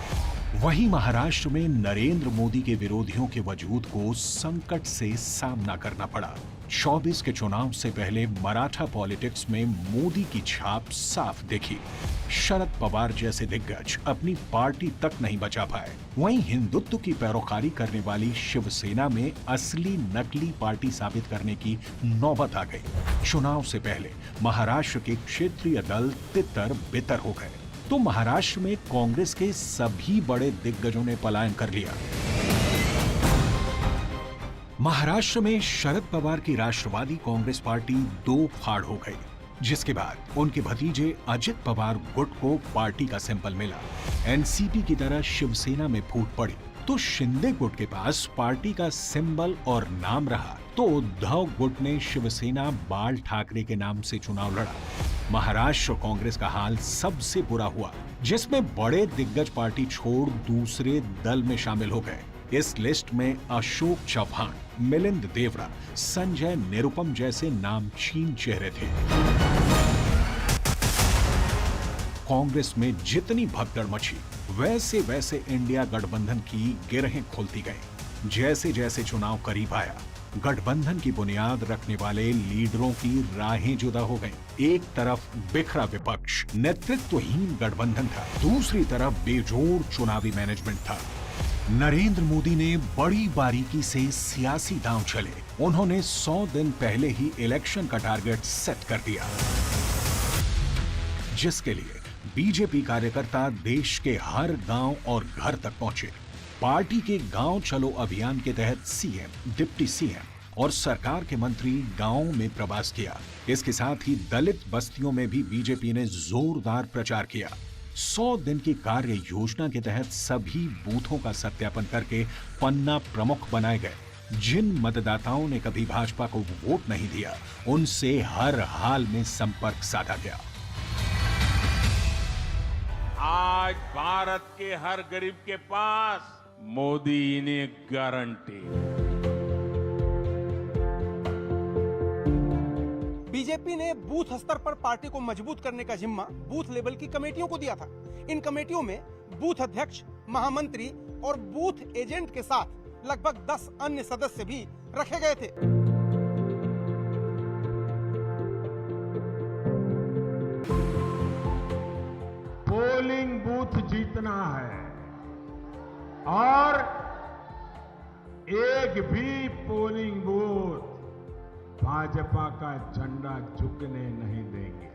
वहीं महाराष्ट्र में नरेंद्र मोदी के विरोधियों के वजूद को संकट से सामना करना पड़ा। 24 के चुनाव से पहले मराठा पॉलिटिक्स में मोदी की छाप साफ दिखी। शरद पवार जैसे दिग्गज अपनी पार्टी तक नहीं बचा पाए। वहीं हिंदुत्व की पैरोकारी करने वाली शिवसेना में असली नकली पार्टी साबित करने की नौबत आ गई। चुनाव से पहले महाराष्ट्र के क्षेत्रीय दल तितर बितर हो गए तो महाराष्ट्र में कांग्रेस के सभी बड़े दिग्गजों ने पलायन कर लिया। महाराष्ट्र में शरद पवार की राष्ट्रवादी कांग्रेस पार्टी 2 फाड़ हो गई, जिसके बाद उनके भतीजे अजित पवार गुट को पार्टी का सिंबल मिला। एनसीपी की तरह शिवसेना में फूट पड़ी तो शिंदे गुट के पास पार्टी का सिंबल और नाम रहा तो उद्धव गुट ने शिवसेना बाल ठाकरे के नाम से चुनाव लड़ा। महाराष्ट्र कांग्रेस का हाल सबसे बुरा हुआ, जिसमें बड़े दिग्गज पार्टी छोड़ दूसरे दल में शामिल हो गए। इस लिस्ट में अशोक चव्हाण, मिलिंद देवड़ा, संजय निरुपम जैसे नामचीन चेहरे थे। कांग्रेस में जितनी भगदड़ मची वैसे वैसे इंडिया गठबंधन की गिरहें खुलती गईं। जैसे जैसे चुनाव करीब आया, गठबंधन की बुनियाद रखने वाले लीडरों की राहें जुदा हो गईं। एक तरफ बिखरा विपक्ष, नेतृत्वहीन गठबंधन था, दूसरी तरफ बेजोड़ चुनावी मैनेजमेंट था। नरेंद्र मोदी ने बड़ी बारीकी से सियासी दांव चले। उन्होंने 100 दिन पहले ही इलेक्शन का टारगेट सेट कर दिया, जिसके लिए बीजेपी कार्यकर्ता देश के हर गांव और घर तक पहुंचे। पार्टी के गांव चलो अभियान के तहत सीएम, डिप्टी सीएम और सरकार के मंत्री गांवों में प्रवास किया। इसके साथ ही दलित बस्तियों में भी बीजेपी ने जोरदार प्रचार किया। 100 दिन की कार्य योजना के तहत सभी बूथों का सत्यापन करके पन्ना प्रमुख बनाए गए। जिन मतदाताओं ने कभी भाजपा को वोट नहीं दिया, उनसे हर हाल में संपर्क साधा गया। आज भारत के हर गरीब के पास मोदी ने गारंटी। बीजेपी ने बूथ स्तर पर पार्टी को मजबूत करने का जिम्मा बूथ लेवल की कमेटियों को दिया था। इन कमेटियों में बूथ अध्यक्ष, महामंत्री और बूथ एजेंट के साथ लगभग 10 अन्य सदस्य भी रखे गए थे। पोलिंग बूथ जीतना है और एक भी पोलिंग बूथ भाजपा का झंडा झुकने नहीं देंगे।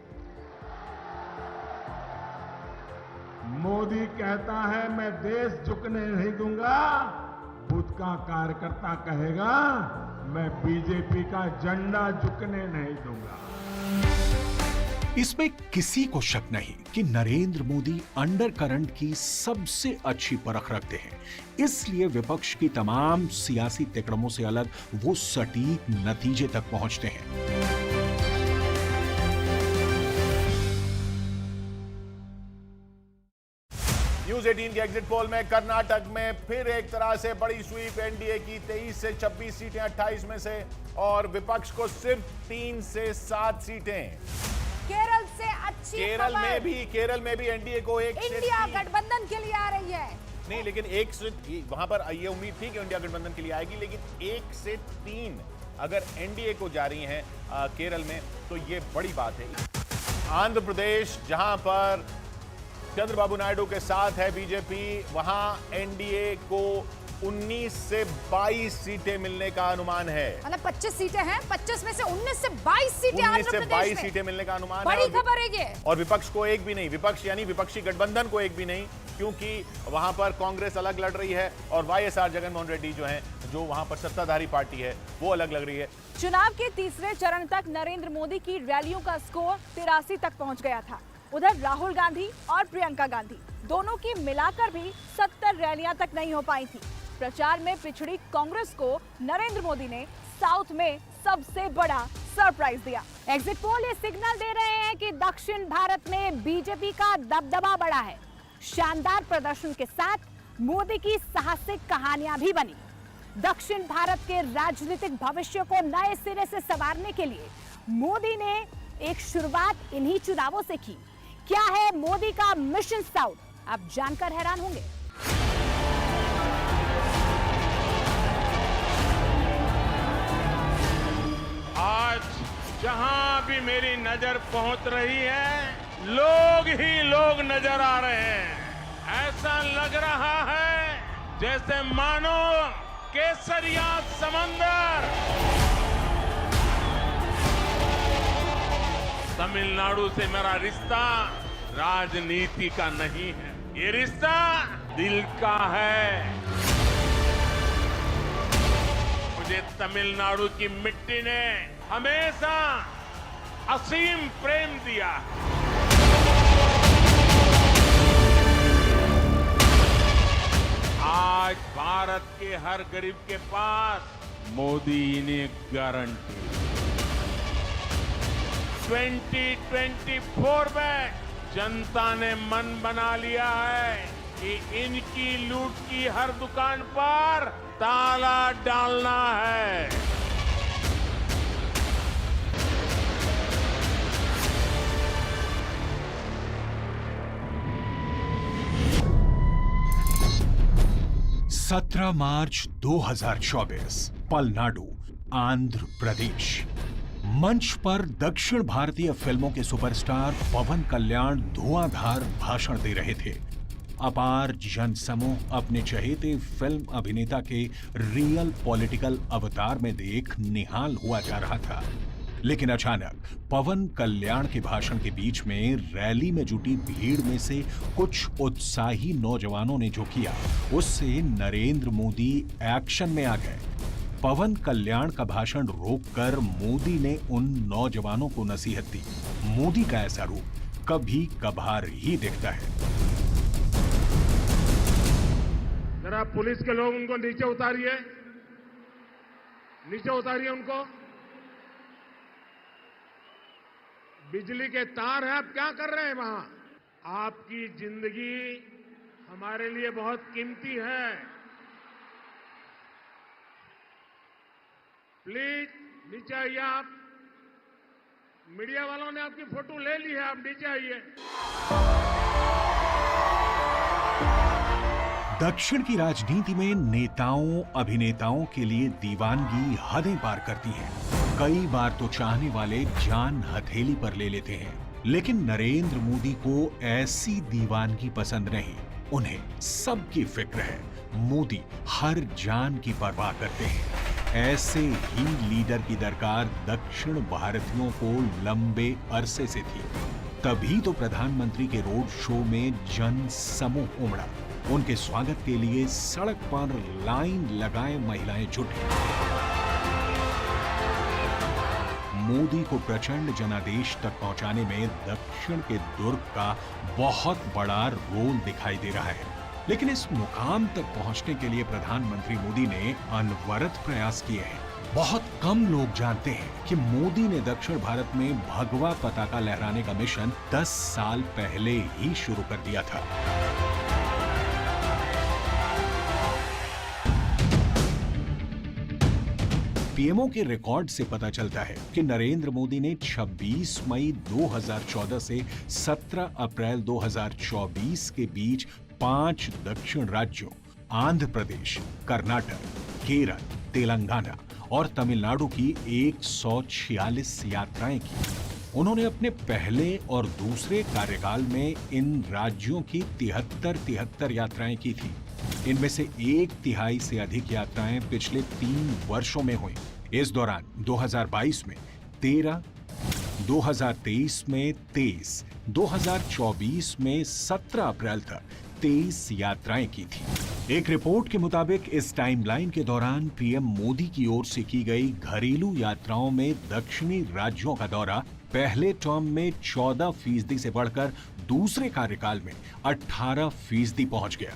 मोदी कहता है मैं देश झुकने नहीं दूंगा, बूथ का कार्यकर्ता कहेगा मैं बीजेपी का झंडा झुकने नहीं दूंगा। इसमें किसी को शक नहीं कि नरेंद्र मोदी अंडरकरंट की सबसे अच्छी परख रखते हैं। इसलिए विपक्ष की तमाम सियासी तिकड़मों से अलग वो सटीक नतीजे तक पहुंचते हैं। न्यूज 18 के एग्जिट पोल में कर्नाटक में फिर एक तरह से बड़ी स्वीप एनडीए की 23 से 26 सीटें 28 में से, और विपक्ष को सिर्फ 3 से 7 सीटें। केरल से अच्छी केरल में भी एनडीए को एक इंडिया गठबंधन के लिए आ रही है। नहीं, लेकिन एक से वहां पर ये उम्मीद थी कि इंडिया गठबंधन के लिए आएगी, लेकिन 1 से 3 अगर एनडीए को जा रही हैं केरल में, तो ये बड़ी बात है। आंध्र प्रदेश, जहां पर चंद्रबाबू नायडू के साथ है बीजेपी, वहां एनडीए को 19 से 22 सीटें मिलने का अनुमान है। मतलब 25 सीटें हैं, 25 में से 19 से 22 सीटें आंध्र प्रदेश में। 22 सीटें मिलने का अनुमान है। बड़ी खबर है ये। और विपक्ष को एक भी नहीं, विपक्ष यानी विपक्षी गठबंधन को एक भी नहीं, क्योंकि वहां पर कांग्रेस अलग लड़ रही है और वाईएसआर जगनमोहन रेड्डी जो हैं, जो वहां पर सत्ताधारी पार्टी है, वो अलग लग रही है। चुनाव के तीसरे चरण तक नरेंद्र मोदी की रैलियों का स्कोर 83 तक पहुंच गया था। उधर राहुल गांधी और प्रियंका गांधी दोनों की मिलाकर भी 70 रैलियां तक नहीं हो पाई थी। प्रचार में पिछड़ी कांग्रेस को नरेंद्र मोदी ने साउथ में सबसे बड़ा सरप्राइज दिया। एग्जिट पोल ये सिग्नल दे रहे हैं कि दक्षिण भारत में बीजेपी का दबदबा बढ़ा है। शानदार प्रदर्शन के साथ मोदी की साहसिक कहानियां भी बनी। दक्षिण भारत के राजनीतिक भविष्य को नए सिरे से संवारने के लिए मोदी ने एक शुरुआत इन्हीं चुनावों से की। क्या है मोदी का मिशन साउथ, आप जानकर हैरान होंगे। आज जहां भी मेरी नजर पहुंच रही है, लोग ही लोग नजर आ रहे हैं। ऐसा लग रहा है जैसे मानो केसरिया समंदर। तमिलनाडु से मेरा रिश्ता राजनीति का नहीं है, ये रिश्ता दिल का है। मुझे तमिलनाडु की मिट्टी ने हमेशा असीम प्रेम दिया। आज भारत के हर गरीब के पास मोदी ने गारंटी। 2024 में जनता ने मन बना लिया है कि इनकी लूट की हर दुकान पर ताला डालना है। सत्रह मार्च 2024, पलनाडु, आंध्र प्रदेश। मंच पर दक्षिण भारतीय फिल्मों के सुपरस्टार पवन कल्याण धुआंधार भाषण दे रहे थे। अपार जनसमूह अपने चहेते फिल्म अभिनेता के रियल पॉलिटिकल अवतार में देख निहाल हुआ जा रहा था। लेकिन अचानक पवन कल्याण के भाषण के बीच में रैली में जुटी भीड़ में से कुछ उत्साही नौजवानों ने जो किया, उससे नरेंद्र मोदी एक्शन में आ गए। पवन कल्याण का भाषण रोककर मोदी ने उन नौजवानों को नसीहत दी। मोदी का ऐसा रूप कभी कभार ही दिखता है। जरा पुलिस के लोग उनको नीचे उतारिए, नीचे उतारिए उनको। बिजली के तार हैं, आप क्या कर रहे हैं वहां? आपकी जिंदगी हमारे लिए बहुत कीमती है। प्लीज नीचे आइए आप। मीडिया वालों ने आपकी फोटो ले ली है, आप नीचे आइए। दक्षिण की राजनीति में नेताओं अभिनेताओं के लिए दीवानगी हदें पार करती है। कई बार तो चाहने वाले जान हथेली पर ले लेते हैं, लेकिन नरेंद्र मोदी को ऐसी दीवानगी पसंद नहीं। उन्हें सबकी फिक्र है। मोदी हर जान की परवाह करते हैं। ऐसे ही लीडर की दरकार दक्षिण भारतीयों को लंबे अरसे से थी। तभी तो प्रधानमंत्री के रोड शो में जन समूह उमड़ा। उनके स्वागत के लिए सड़क पर लाइन लगाए महिलाएं जुटी। मोदी को प्रचंड जनादेश तक पहुंचाने में दक्षिण के दुर्ग का बहुत बड़ा रोल दिखाई दे रहा है। लेकिन इस मुकाम तक पहुंचने के लिए प्रधानमंत्री मोदी ने अनवरत प्रयास किए हैं। बहुत कम लोग जानते हैं कि मोदी ने दक्षिण भारत में भगवा पताका लहराने का मिशन 10 साल पहले ही शुरू कर दिया था। पीएमओ के रिकॉर्ड से पता चलता है कि नरेंद्र मोदी ने 26 मई 2014 से 17 अप्रैल 2024 के बीच 5 दक्षिण राज्यों आंध्र प्रदेश, कर्नाटक, केरल, तेलंगाना और तमिलनाडु की 146 यात्राएं की। उन्होंने अपने पहले और दूसरे कार्यकाल में इन राज्यों की 73 यात्राएं की थी। इनमें से 1/3 से अधिक यात्राएं पिछले 3 वर्षों में हुई। इस दौरान 2022 में 13, 2023 में 23, 2024 में 17 अप्रैल तक 23 यात्राएं की थी। एक रिपोर्ट के मुताबिक इस टाइमलाइन के दौरान पीएम मोदी की ओर से की गई घरेलू यात्राओं में दक्षिणी राज्यों का दौरा पहले टर्म में 14% से बढ़कर दूसरे कार्यकाल में 18% पहुंच गया।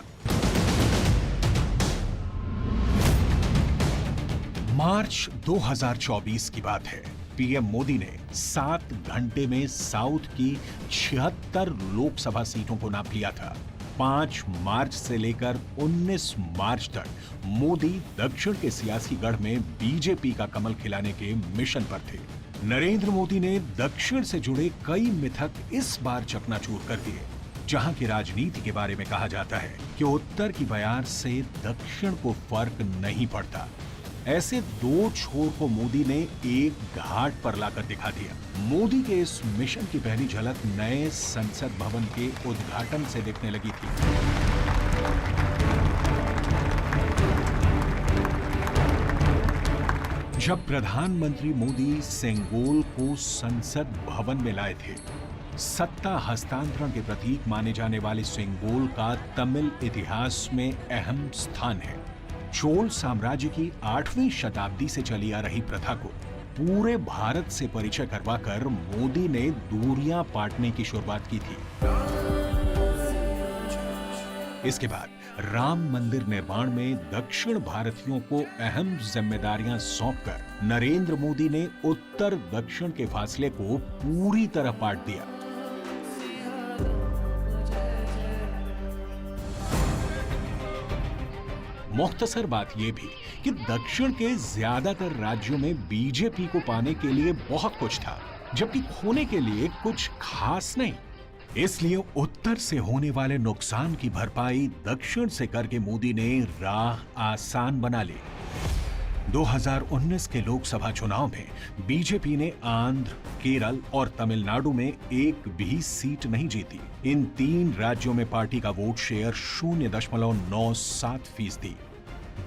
मार्च 2024 की बात है। पीएम मोदी ने 7 घंटे में साउथ की 76 लोकसभा सीटों को नाप लिया था। 5 मार्च से लेकर 19 मार्च तक मोदी दक्षिण के सियासी गढ़ में बीजेपी का कमल खिलाने के मिशन पर थे। नरेंद्र मोदी ने दक्षिण से जुड़े कई मिथक इस बार चकनाचूर कर दिए। जहां की राजनीति के बारे में कहा जाता है कि उत्तर की बयार से दक्षिण को फर्क नहीं पड़ता, ऐसे 2 छोर को मोदी ने एक घाट पर लाकर दिखा दिया। मोदी के इस मिशन की पहली झलक नए संसद भवन के उद्घाटन से दिखने लगी थी। जब प्रधानमंत्री मोदी सेंगोल को संसद भवन में लाए थे, सत्ता हस्तांतरण के प्रतीक माने जाने वाले सेंगोल का तमिल इतिहास में अहम स्थान है। चोल साम्राज्य की 8वीं शताब्दी से चली आ रही प्रथा को पूरे भारत से परिचय करवाकर मोदी ने दूरियां पाटने की शुरुआत की थी। इसके बाद राम मंदिर निर्माण में दक्षिण भारतीयों को अहम जिम्मेदारियां सौंपकर नरेंद्र मोदी ने उत्तर दक्षिण के फासले को पूरी तरह पाट दिया। मुख्तसर बात यह भी कि दक्षिण के ज्यादातर राज्यों में बीजेपी को पाने के लिए बहुत कुछ था, जबकि खोने के लिए कुछ खास नहीं। इसलिए उत्तर से होने वाले नुकसान की भरपाई दक्षिण से करके मोदी ने राह आसान बना ली। 2019 के लोकसभा चुनाव में बीजेपी ने आंध्र, केरल और तमिलनाडु में एक भी सीट नहीं जीती। इन 3 राज्यों में पार्टी का वोट शेयर 0.97%,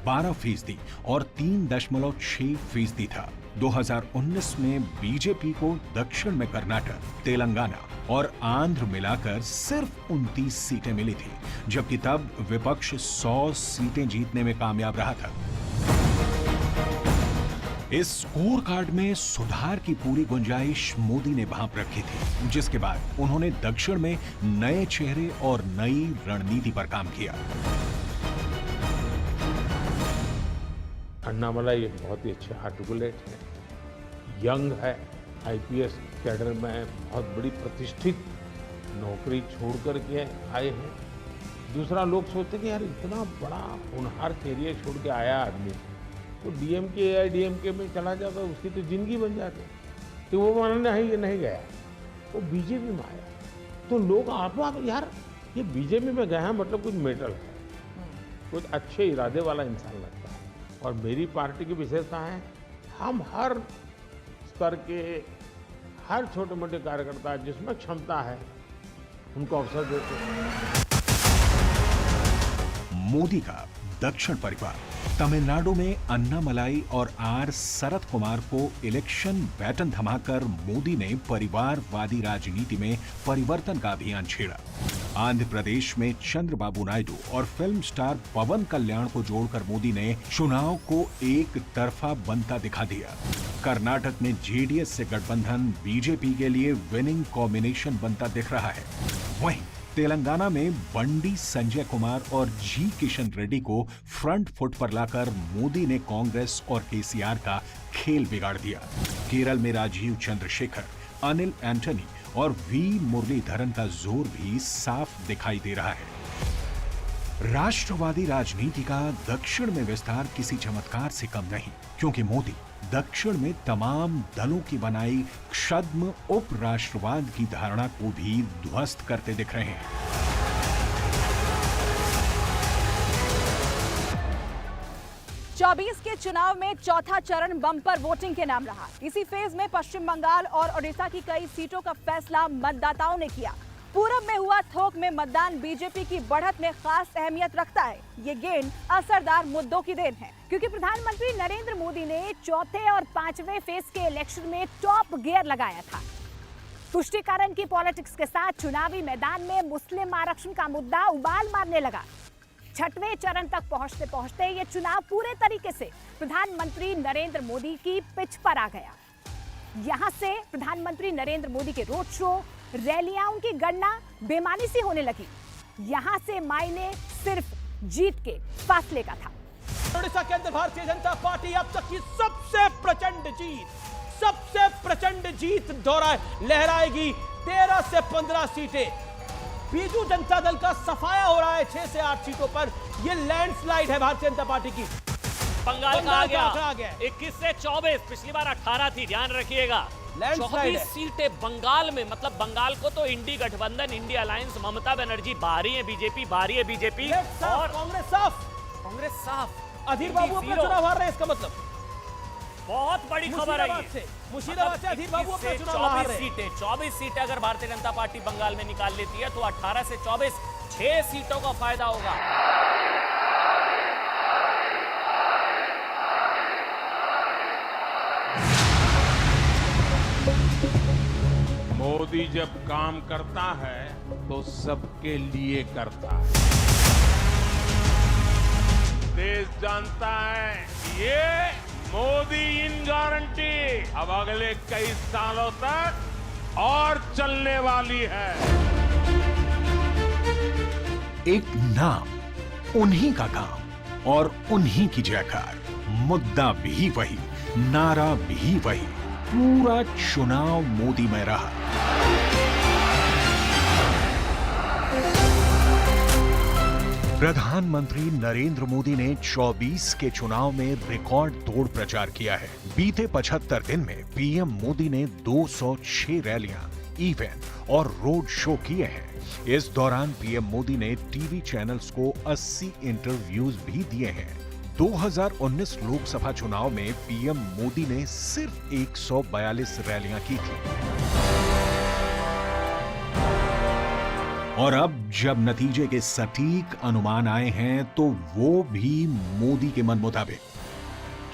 12% और 3.6% था। 2019 में बीजेपी को दक्षिण में कर्नाटक, तेलंगाना और आंध्र मिलाकर सिर्फ 29 सीटें मिली थी, जबकि तब विपक्ष 100 सीटें जीतने में कामयाब रहा था। इस स्कोर कार्ड में सुधार की पूरी गुंजाइश मोदी ने भांप रखी थी, जिसके बाद उन्होंने दक्षिण में नए चेहरे और नई रणनीति पर काम किया। अन्नामलाई एक बहुत ही अच्छे आर्टिकुलेट है, यंग है, आईपीएस कैडर में बहुत बड़ी प्रतिष्ठित नौकरी छोड़कर के आए हैं। दूसरा, लोग सोचते कि यार इतना बड़ा होनहार कैरियर छोड़ के आया आदमी, तो डीएमके एआईडीएमके में चला जाता, उसकी तो जिंदगी बन जाती। तो वो मानना है ये नहीं गया, वो बीजेपी में आया। तो लोग आप यार ये बीजेपी में गया है मतलब कुछ मेटल है, कुछ अच्छे इरादे वाला इंसान लगता है। और मेरी पार्टी की विशेषता है, हम हर स्तर के हर छोटे मोटे कार्यकर्ता जिसमें क्षमता है उनको अवसर देते हैं। मोदी का दक्षिण परिवार तमिलनाडु में अन्नामलाई और आर शरद कुमार को इलेक्शन बैटन थमाकर मोदी ने परिवारवादी राजनीति में परिवर्तन का अभियान छेड़ा। आंध्र प्रदेश में चंद्रबाबू नायडू और फिल्म स्टार पवन कल्याण को जोड़कर मोदी ने चुनाव को एक तरफा बनता दिखा दिया। कर्नाटक में जेडीएस से गठबंधन बीजेपी के लिए विनिंग कॉम्बिनेशन बनता दिख रहा है। वहीं तेलंगाना में बंडी संजय कुमार और जी किशन रेड्डी को फ्रंट फुट पर लाकर मोदी ने कांग्रेस और केसीआर का खेल बिगाड़ दिया। केरल में राजीव चंद्रशेखर, अनिल एंटनी और वी मुरलीधरन का जोर भी साफ दिखाई दे रहा है। राष्ट्रवादी राजनीति का दक्षिण में विस्तार किसी चमत्कार से कम नहीं, क्योंकि मोदी दक्षिण में तमाम दलों की बनाई छद्म उपराष्ट्रवाद की धारणा को भी ध्वस्त करते दिख रहे हैं। चौबीस के चुनाव में चौथा चरण बम्पर वोटिंग के नाम रहा। इसी फेज में पश्चिम बंगाल और ओडिशा की कई सीटों का फैसला मतदाताओं ने किया। पूरब में हुआ थोक में मतदान बीजेपी की बढ़त में खास अहमियत रखता है। ये गेंद असरदार मुद्दों की देन है, क्योंकि प्रधानमंत्री नरेंद्र मोदी ने चौथे और पांचवें फेज के इलेक्शन में टॉप गियर लगाया था। तुष्टीकरण की पॉलिटिक्स के साथ चुनावी मैदान में मुस्लिम आरक्षण का मुद्दा उबाल मारने लगा। छठवें चरण तक पहुंचते पहुंचते ये चुनाव पूरे तरीके से प्रधानमंत्री नरेंद्र मोदी की पिच पर आ गया। यहां से प्रधानमंत्री नरेंद्र मोदी के रोड शो, रैलियां, उनकी गणना बेमानी सी होने लगी। यहां से मायने सिर्फ जीत के फासले का था। ओडिशा के अंदर भारतीय जनता पार्टी अब तक की सबसे प्रचंड जीत लहराएगी। 13 से 15 सीटें। बीजू जनता दल का सफाया हो रहा है 6 से 8 सीटों पर। यह लैंडस्लाइड है भारतीय जनता पार्टी की। बंगाल का आ गया 21 से 24, पिछली बार 18 थी, ध्यान रखिएगा। 24 सीटें बंगाल में, मतलब बंगाल को तो इंडी गठबंधन, इंडी अलायंस, ममता बनर्जी बाहरी है बीजेपी और कांग्रेस साफ। अधीर बाबू अपना चुनाव हार रहे हैं, इसका मतलब बहुत बड़ी खबर है। मुशीदाबाद से अधीर बाबू अपना चुनाव हार रहे हैं। 24 सीटें अगर भारतीय जनता पार्टी बंगाल में निकाल लेती है तो 18 से 24 6 सीटों का फायदा होगा। मोदी जब काम करता है तो सबके लिए करता है। देश जानता है ये मोदी इन गारंटी अब अगले कई सालों तक और चलने वाली है। एक नाम, उन्हीं का काम और उन्हीं की जयकार। मुद्दा भी वही, नारा भी वही। पूरा चुनाव मोदी में रहा। प्रधानमंत्री नरेंद्र मोदी ने 24 के चुनाव में रिकॉर्ड तोड़ प्रचार किया है। बीते 75 दिन में पीएम मोदी ने 206 रैलियां, इवेंट और रोड शो किए हैं। इस दौरान पीएम मोदी ने टीवी चैनल्स को 80 इंटरव्यूज भी दिए हैं। 2019 लोकसभा चुनाव में पीएम मोदी ने सिर्फ 142 रैलियां की थी। और अब जब नतीजे के सटीक अनुमान आए हैं तो वो भी मोदी के मन मुताबिक।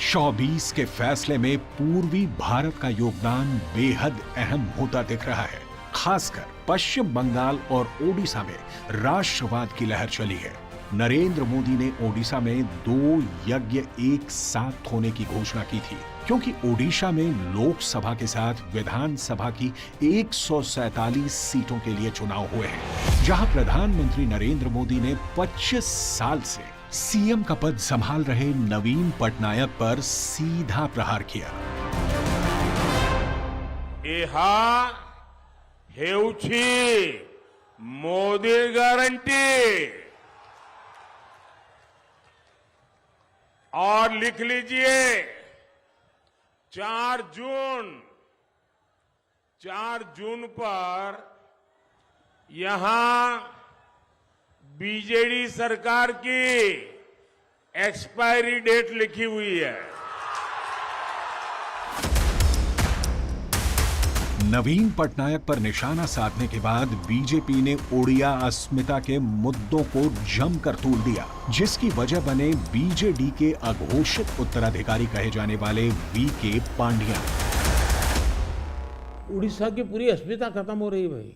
24 के फैसले में पूर्वी भारत का योगदान बेहद अहम होता दिख रहा है। खासकर पश्चिम बंगाल और ओडिशा में राष्ट्रवाद की लहर चली है। नरेंद्र मोदी ने ओडिशा में 2 यज्ञ एक साथ होने की घोषणा की थी, क्योंकि ओडिशा में लोकसभा के साथ विधानसभा की 147 सीटों के लिए चुनाव हुए हैं, जहां प्रधानमंत्री नरेंद्र मोदी ने 25 साल से सीएम का पद संभाल रहे नवीन पटनायक पर सीधा प्रहार किया। ଏହା ହେଉଛି मोदी गारंटी। और लिख लीजिए 4 जून पर यहां बीजेडी सरकार की एक्सपायरी डेट लिखी हुई है। नवीन पटनायक पर निशाना साधने के बाद बीजेपी ने ओडिया अस्मिता के मुद्दों को जमकर तूल दिया, जिसकी वजह बने बीजेडी के अघोषित उत्तराधिकारी कहे जाने वाले वीके पांड्या। उड़ीसा की पूरी अस्मिता खत्म हो रही भाई।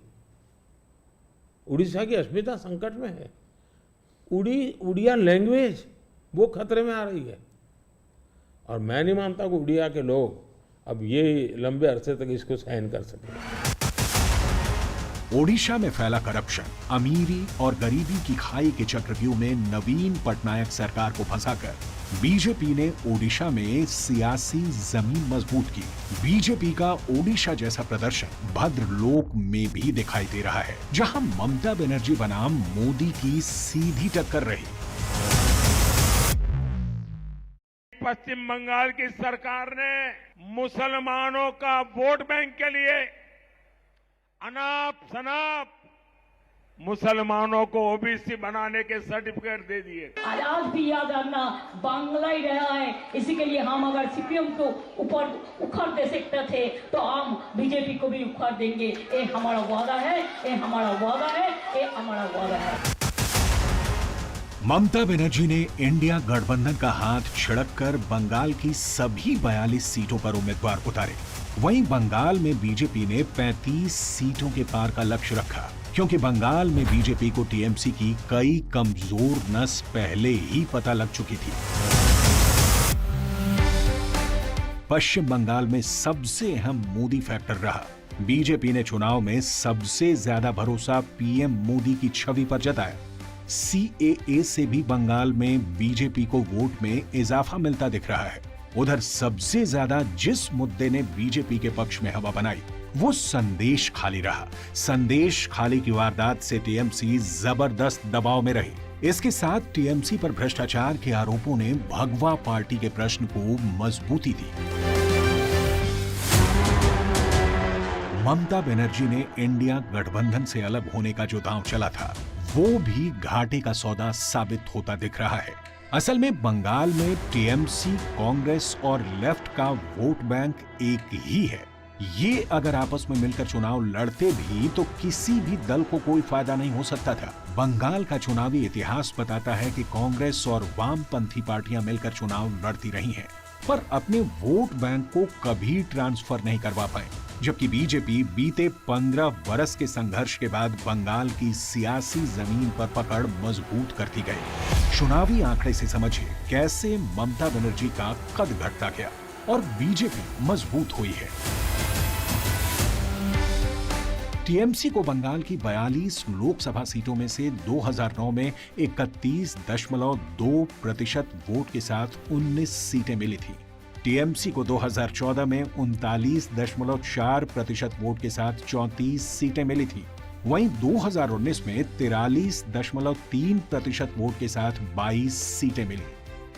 उड़ीसा की अस्मिता संकट में है। उड़िया लैंग्वेज वो खतरे में आ रही है और मैं नहीं मानता कि उड़िया के लोग अब ये लंबे अरसे तक इसको सहन कर सके। ओडिशा में फैला करप्शन, अमीरी और गरीबी की खाई के चक्रव्यूह में नवीन पटनायक सरकार को फंसाकर बीजेपी ने ओडिशा में सियासी जमीन मजबूत की। बीजेपी का ओडिशा जैसा प्रदर्शन भद्रलोक में भी दिखाई दे रहा है, जहां ममता बनर्जी बनाम मोदी की सीधी टक्कर रही। पश्चिम बंगाल की सरकार ने मुसलमानों का वोट बैंक के लिए अनाप शनाप मुसलमानों को ओबीसी बनाने के सर्टिफिकेट दे दिए। आज भी याद रखना, बांग्ला ही रहा है। इसी के लिए हम अगर सीपीएम को ऊपर उखाड़ दे सकते थे तो हम बीजेपी को भी उखाड़ देंगे। ये हमारा वादा है, ये हमारा वादा है, ये हमारा वादा है। ममता बनर्जी ने इंडिया गठबंधन का हाथ छिड़ककर बंगाल की सभी 42 सीटों पर उम्मीदवार उतारे। वहीं बंगाल में बीजेपी ने 35 सीटों के पार का लक्ष्य रखा, क्योंकि बंगाल में बीजेपी को टीएमसी की कई कमजोर नस पहले ही पता लग चुकी थी। पश्चिम बंगाल में सबसे अहम मोदी फैक्टर रहा। बीजेपी ने चुनाव में सबसे ज्यादा भरोसा पीएम मोदी की छवि पर जताया। सीएए से भी बंगाल में बीजेपी को वोट में इजाफा मिलता दिख रहा है। उधर सबसे ज्यादा जिस मुद्दे ने बीजेपी के पक्ष में हवा बनाई वो संदेश खाली रहा। संदेश खाली की वारदात से टीएमसी जबरदस्त दबाव में रही। इसके साथ टीएमसी पर भ्रष्टाचार के आरोपों ने भगवा पार्टी के प्रश्न को मजबूती दी। ममता बनर्जी ने इंडिया गठबंधन से अलग होने का जो दांव चला था वो भी घाटे का सौदा साबित होता दिख रहा है। असल में बंगाल में टीएमसी, कांग्रेस और लेफ्ट का वोट बैंक एक ही है। ये अगर आपस में मिलकर चुनाव लड़ते भी तो किसी भी दल को कोई फायदा नहीं हो सकता था। बंगाल का चुनावी इतिहास बताता है कि कांग्रेस और वामपंथी पार्टियां मिलकर चुनाव लड़ती रही हैं, पर अपने वोट बैंक को कभी ट्रांसफर नहीं करवा पाए। जबकि बीजेपी बीते 15 वर्ष के संघर्ष के बाद बंगाल की सियासी जमीन पर पकड़ मजबूत करती गई। चुनावी आंकड़े से समझिए कैसे ममता बनर्जी का कद घटता गया और बीजेपी मजबूत हुई है। टीएमसी को बंगाल की 42 लोकसभा सीटों में से 2009 में 31.2% वोट के साथ 19 सीटें मिली थी। टीएमसी को 2014 में 39.4% वोट के साथ 34 सीटें मिली थी। वहीं 2019 में 43.3% वोट के साथ 22 सीटें मिली।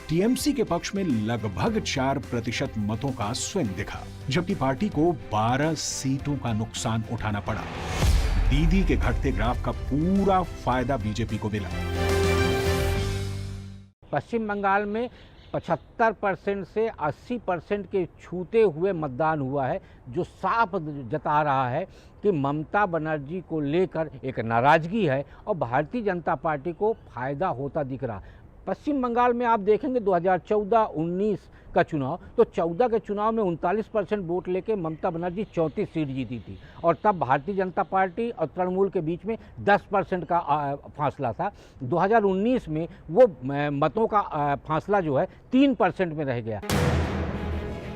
टीएमसी के पक्ष में लगभग 4% मतों का स्विंग दिखा, जबकि पार्टी को 12 सीटों का नुकसान उठाना पड़ा। दीदी के घटते ग्राफ का पूरा फायदा बीजेपी को मिला। पश्चिम बंगाल में 75% से 80% के छूते हुए मतदान हुआ है, जो साफ जता रहा है कि ममता बनर्जी को लेकर एक नाराजगी है और भारतीय जनता पार्टी को फायदा होता दिख रहा है। पश्चिम बंगाल में आप देखेंगे 2014-19 का चुनाव, तो 14 के चुनाव में 39% वोट लेके ममता बनर्जी 34 सीट जीती थी और तब भारतीय जनता पार्टी और तृणमूल के बीच में 10% का फासला था। 2019 में वो मतों का फासला जो है 3% में रह गया।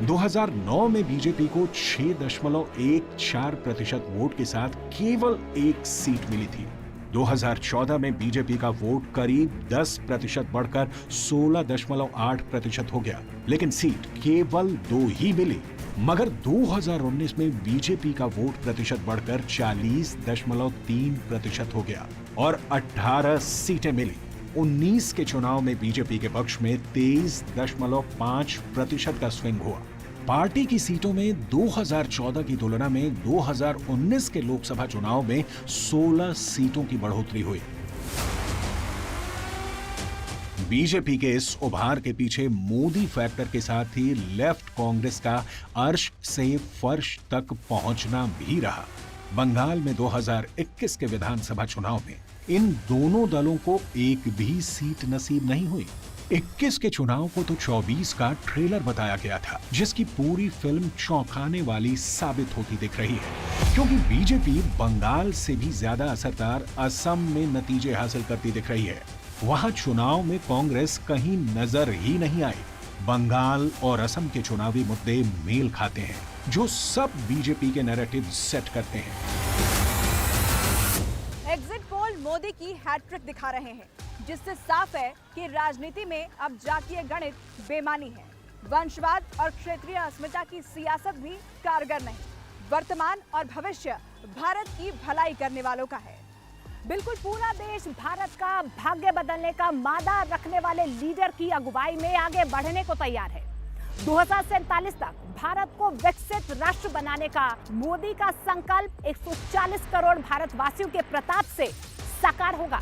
2009 में बीजेपी को 6.14% वोट के साथ केवल 1 सीट मिली थी। 2014 में बीजेपी का वोट करीब 10% बढ़कर 16.8% हो गया, लेकिन सीट केवल 2 ही मिली। मगर 2019 में बीजेपी का वोट प्रतिशत बढ़कर 40.3% हो गया और 18 सीटें मिली। 19 के चुनाव में बीजेपी के पक्ष में 23.5% का स्विंग हुआ। पार्टी की सीटों में 2014 की तुलना में 2019 के लोकसभा चुनाव में 16 सीटों की बढ़ोतरी हुई। बीजेपी के इस उभार के पीछे मोदी फैक्टर के साथ ही लेफ्ट कांग्रेस का अर्श से फर्श तक पहुंचना भी रहा। बंगाल में 2021 के विधानसभा चुनाव में इन दोनों दलों को एक भी सीट नसीब नहीं हुई। 21 के चुनाव को तो 24 का ट्रेलर बताया गया था, जिसकी पूरी फिल्म चौंकाने वाली साबित होती दिख रही है, क्योंकि बीजेपी बंगाल से भी ज्यादा असरदार असम में नतीजे हासिल करती दिख रही है। वहां चुनाव में कांग्रेस कहीं नजर ही नहीं आई। बंगाल और असम के चुनावी मुद्दे मेल खाते हैं, जो सब बीजेपी के नैरेटिव सेट करते हैं। एग्जिट पोल मोदी की हैट्रिक दिखा रहे हैं, जिससे साफ है कि राजनीति में अब जातीय गणित बेमानी है। वंशवाद और क्षेत्रीय अस्मिता की सियासत भी कारगर नहीं। वर्तमान और भविष्य भारत की भलाई करने वालों का है। बिल्कुल पूरा देश भारत का भाग्य बदलने का मादा रखने वाले लीडर की अगुवाई में आगे बढ़ने को तैयार है। 2047 तक भारत को विकसित राष्ट्र बनाने का मोदी का संकल्प 140 करोड़ भारतवासियों के प्रताप से साकार होगा।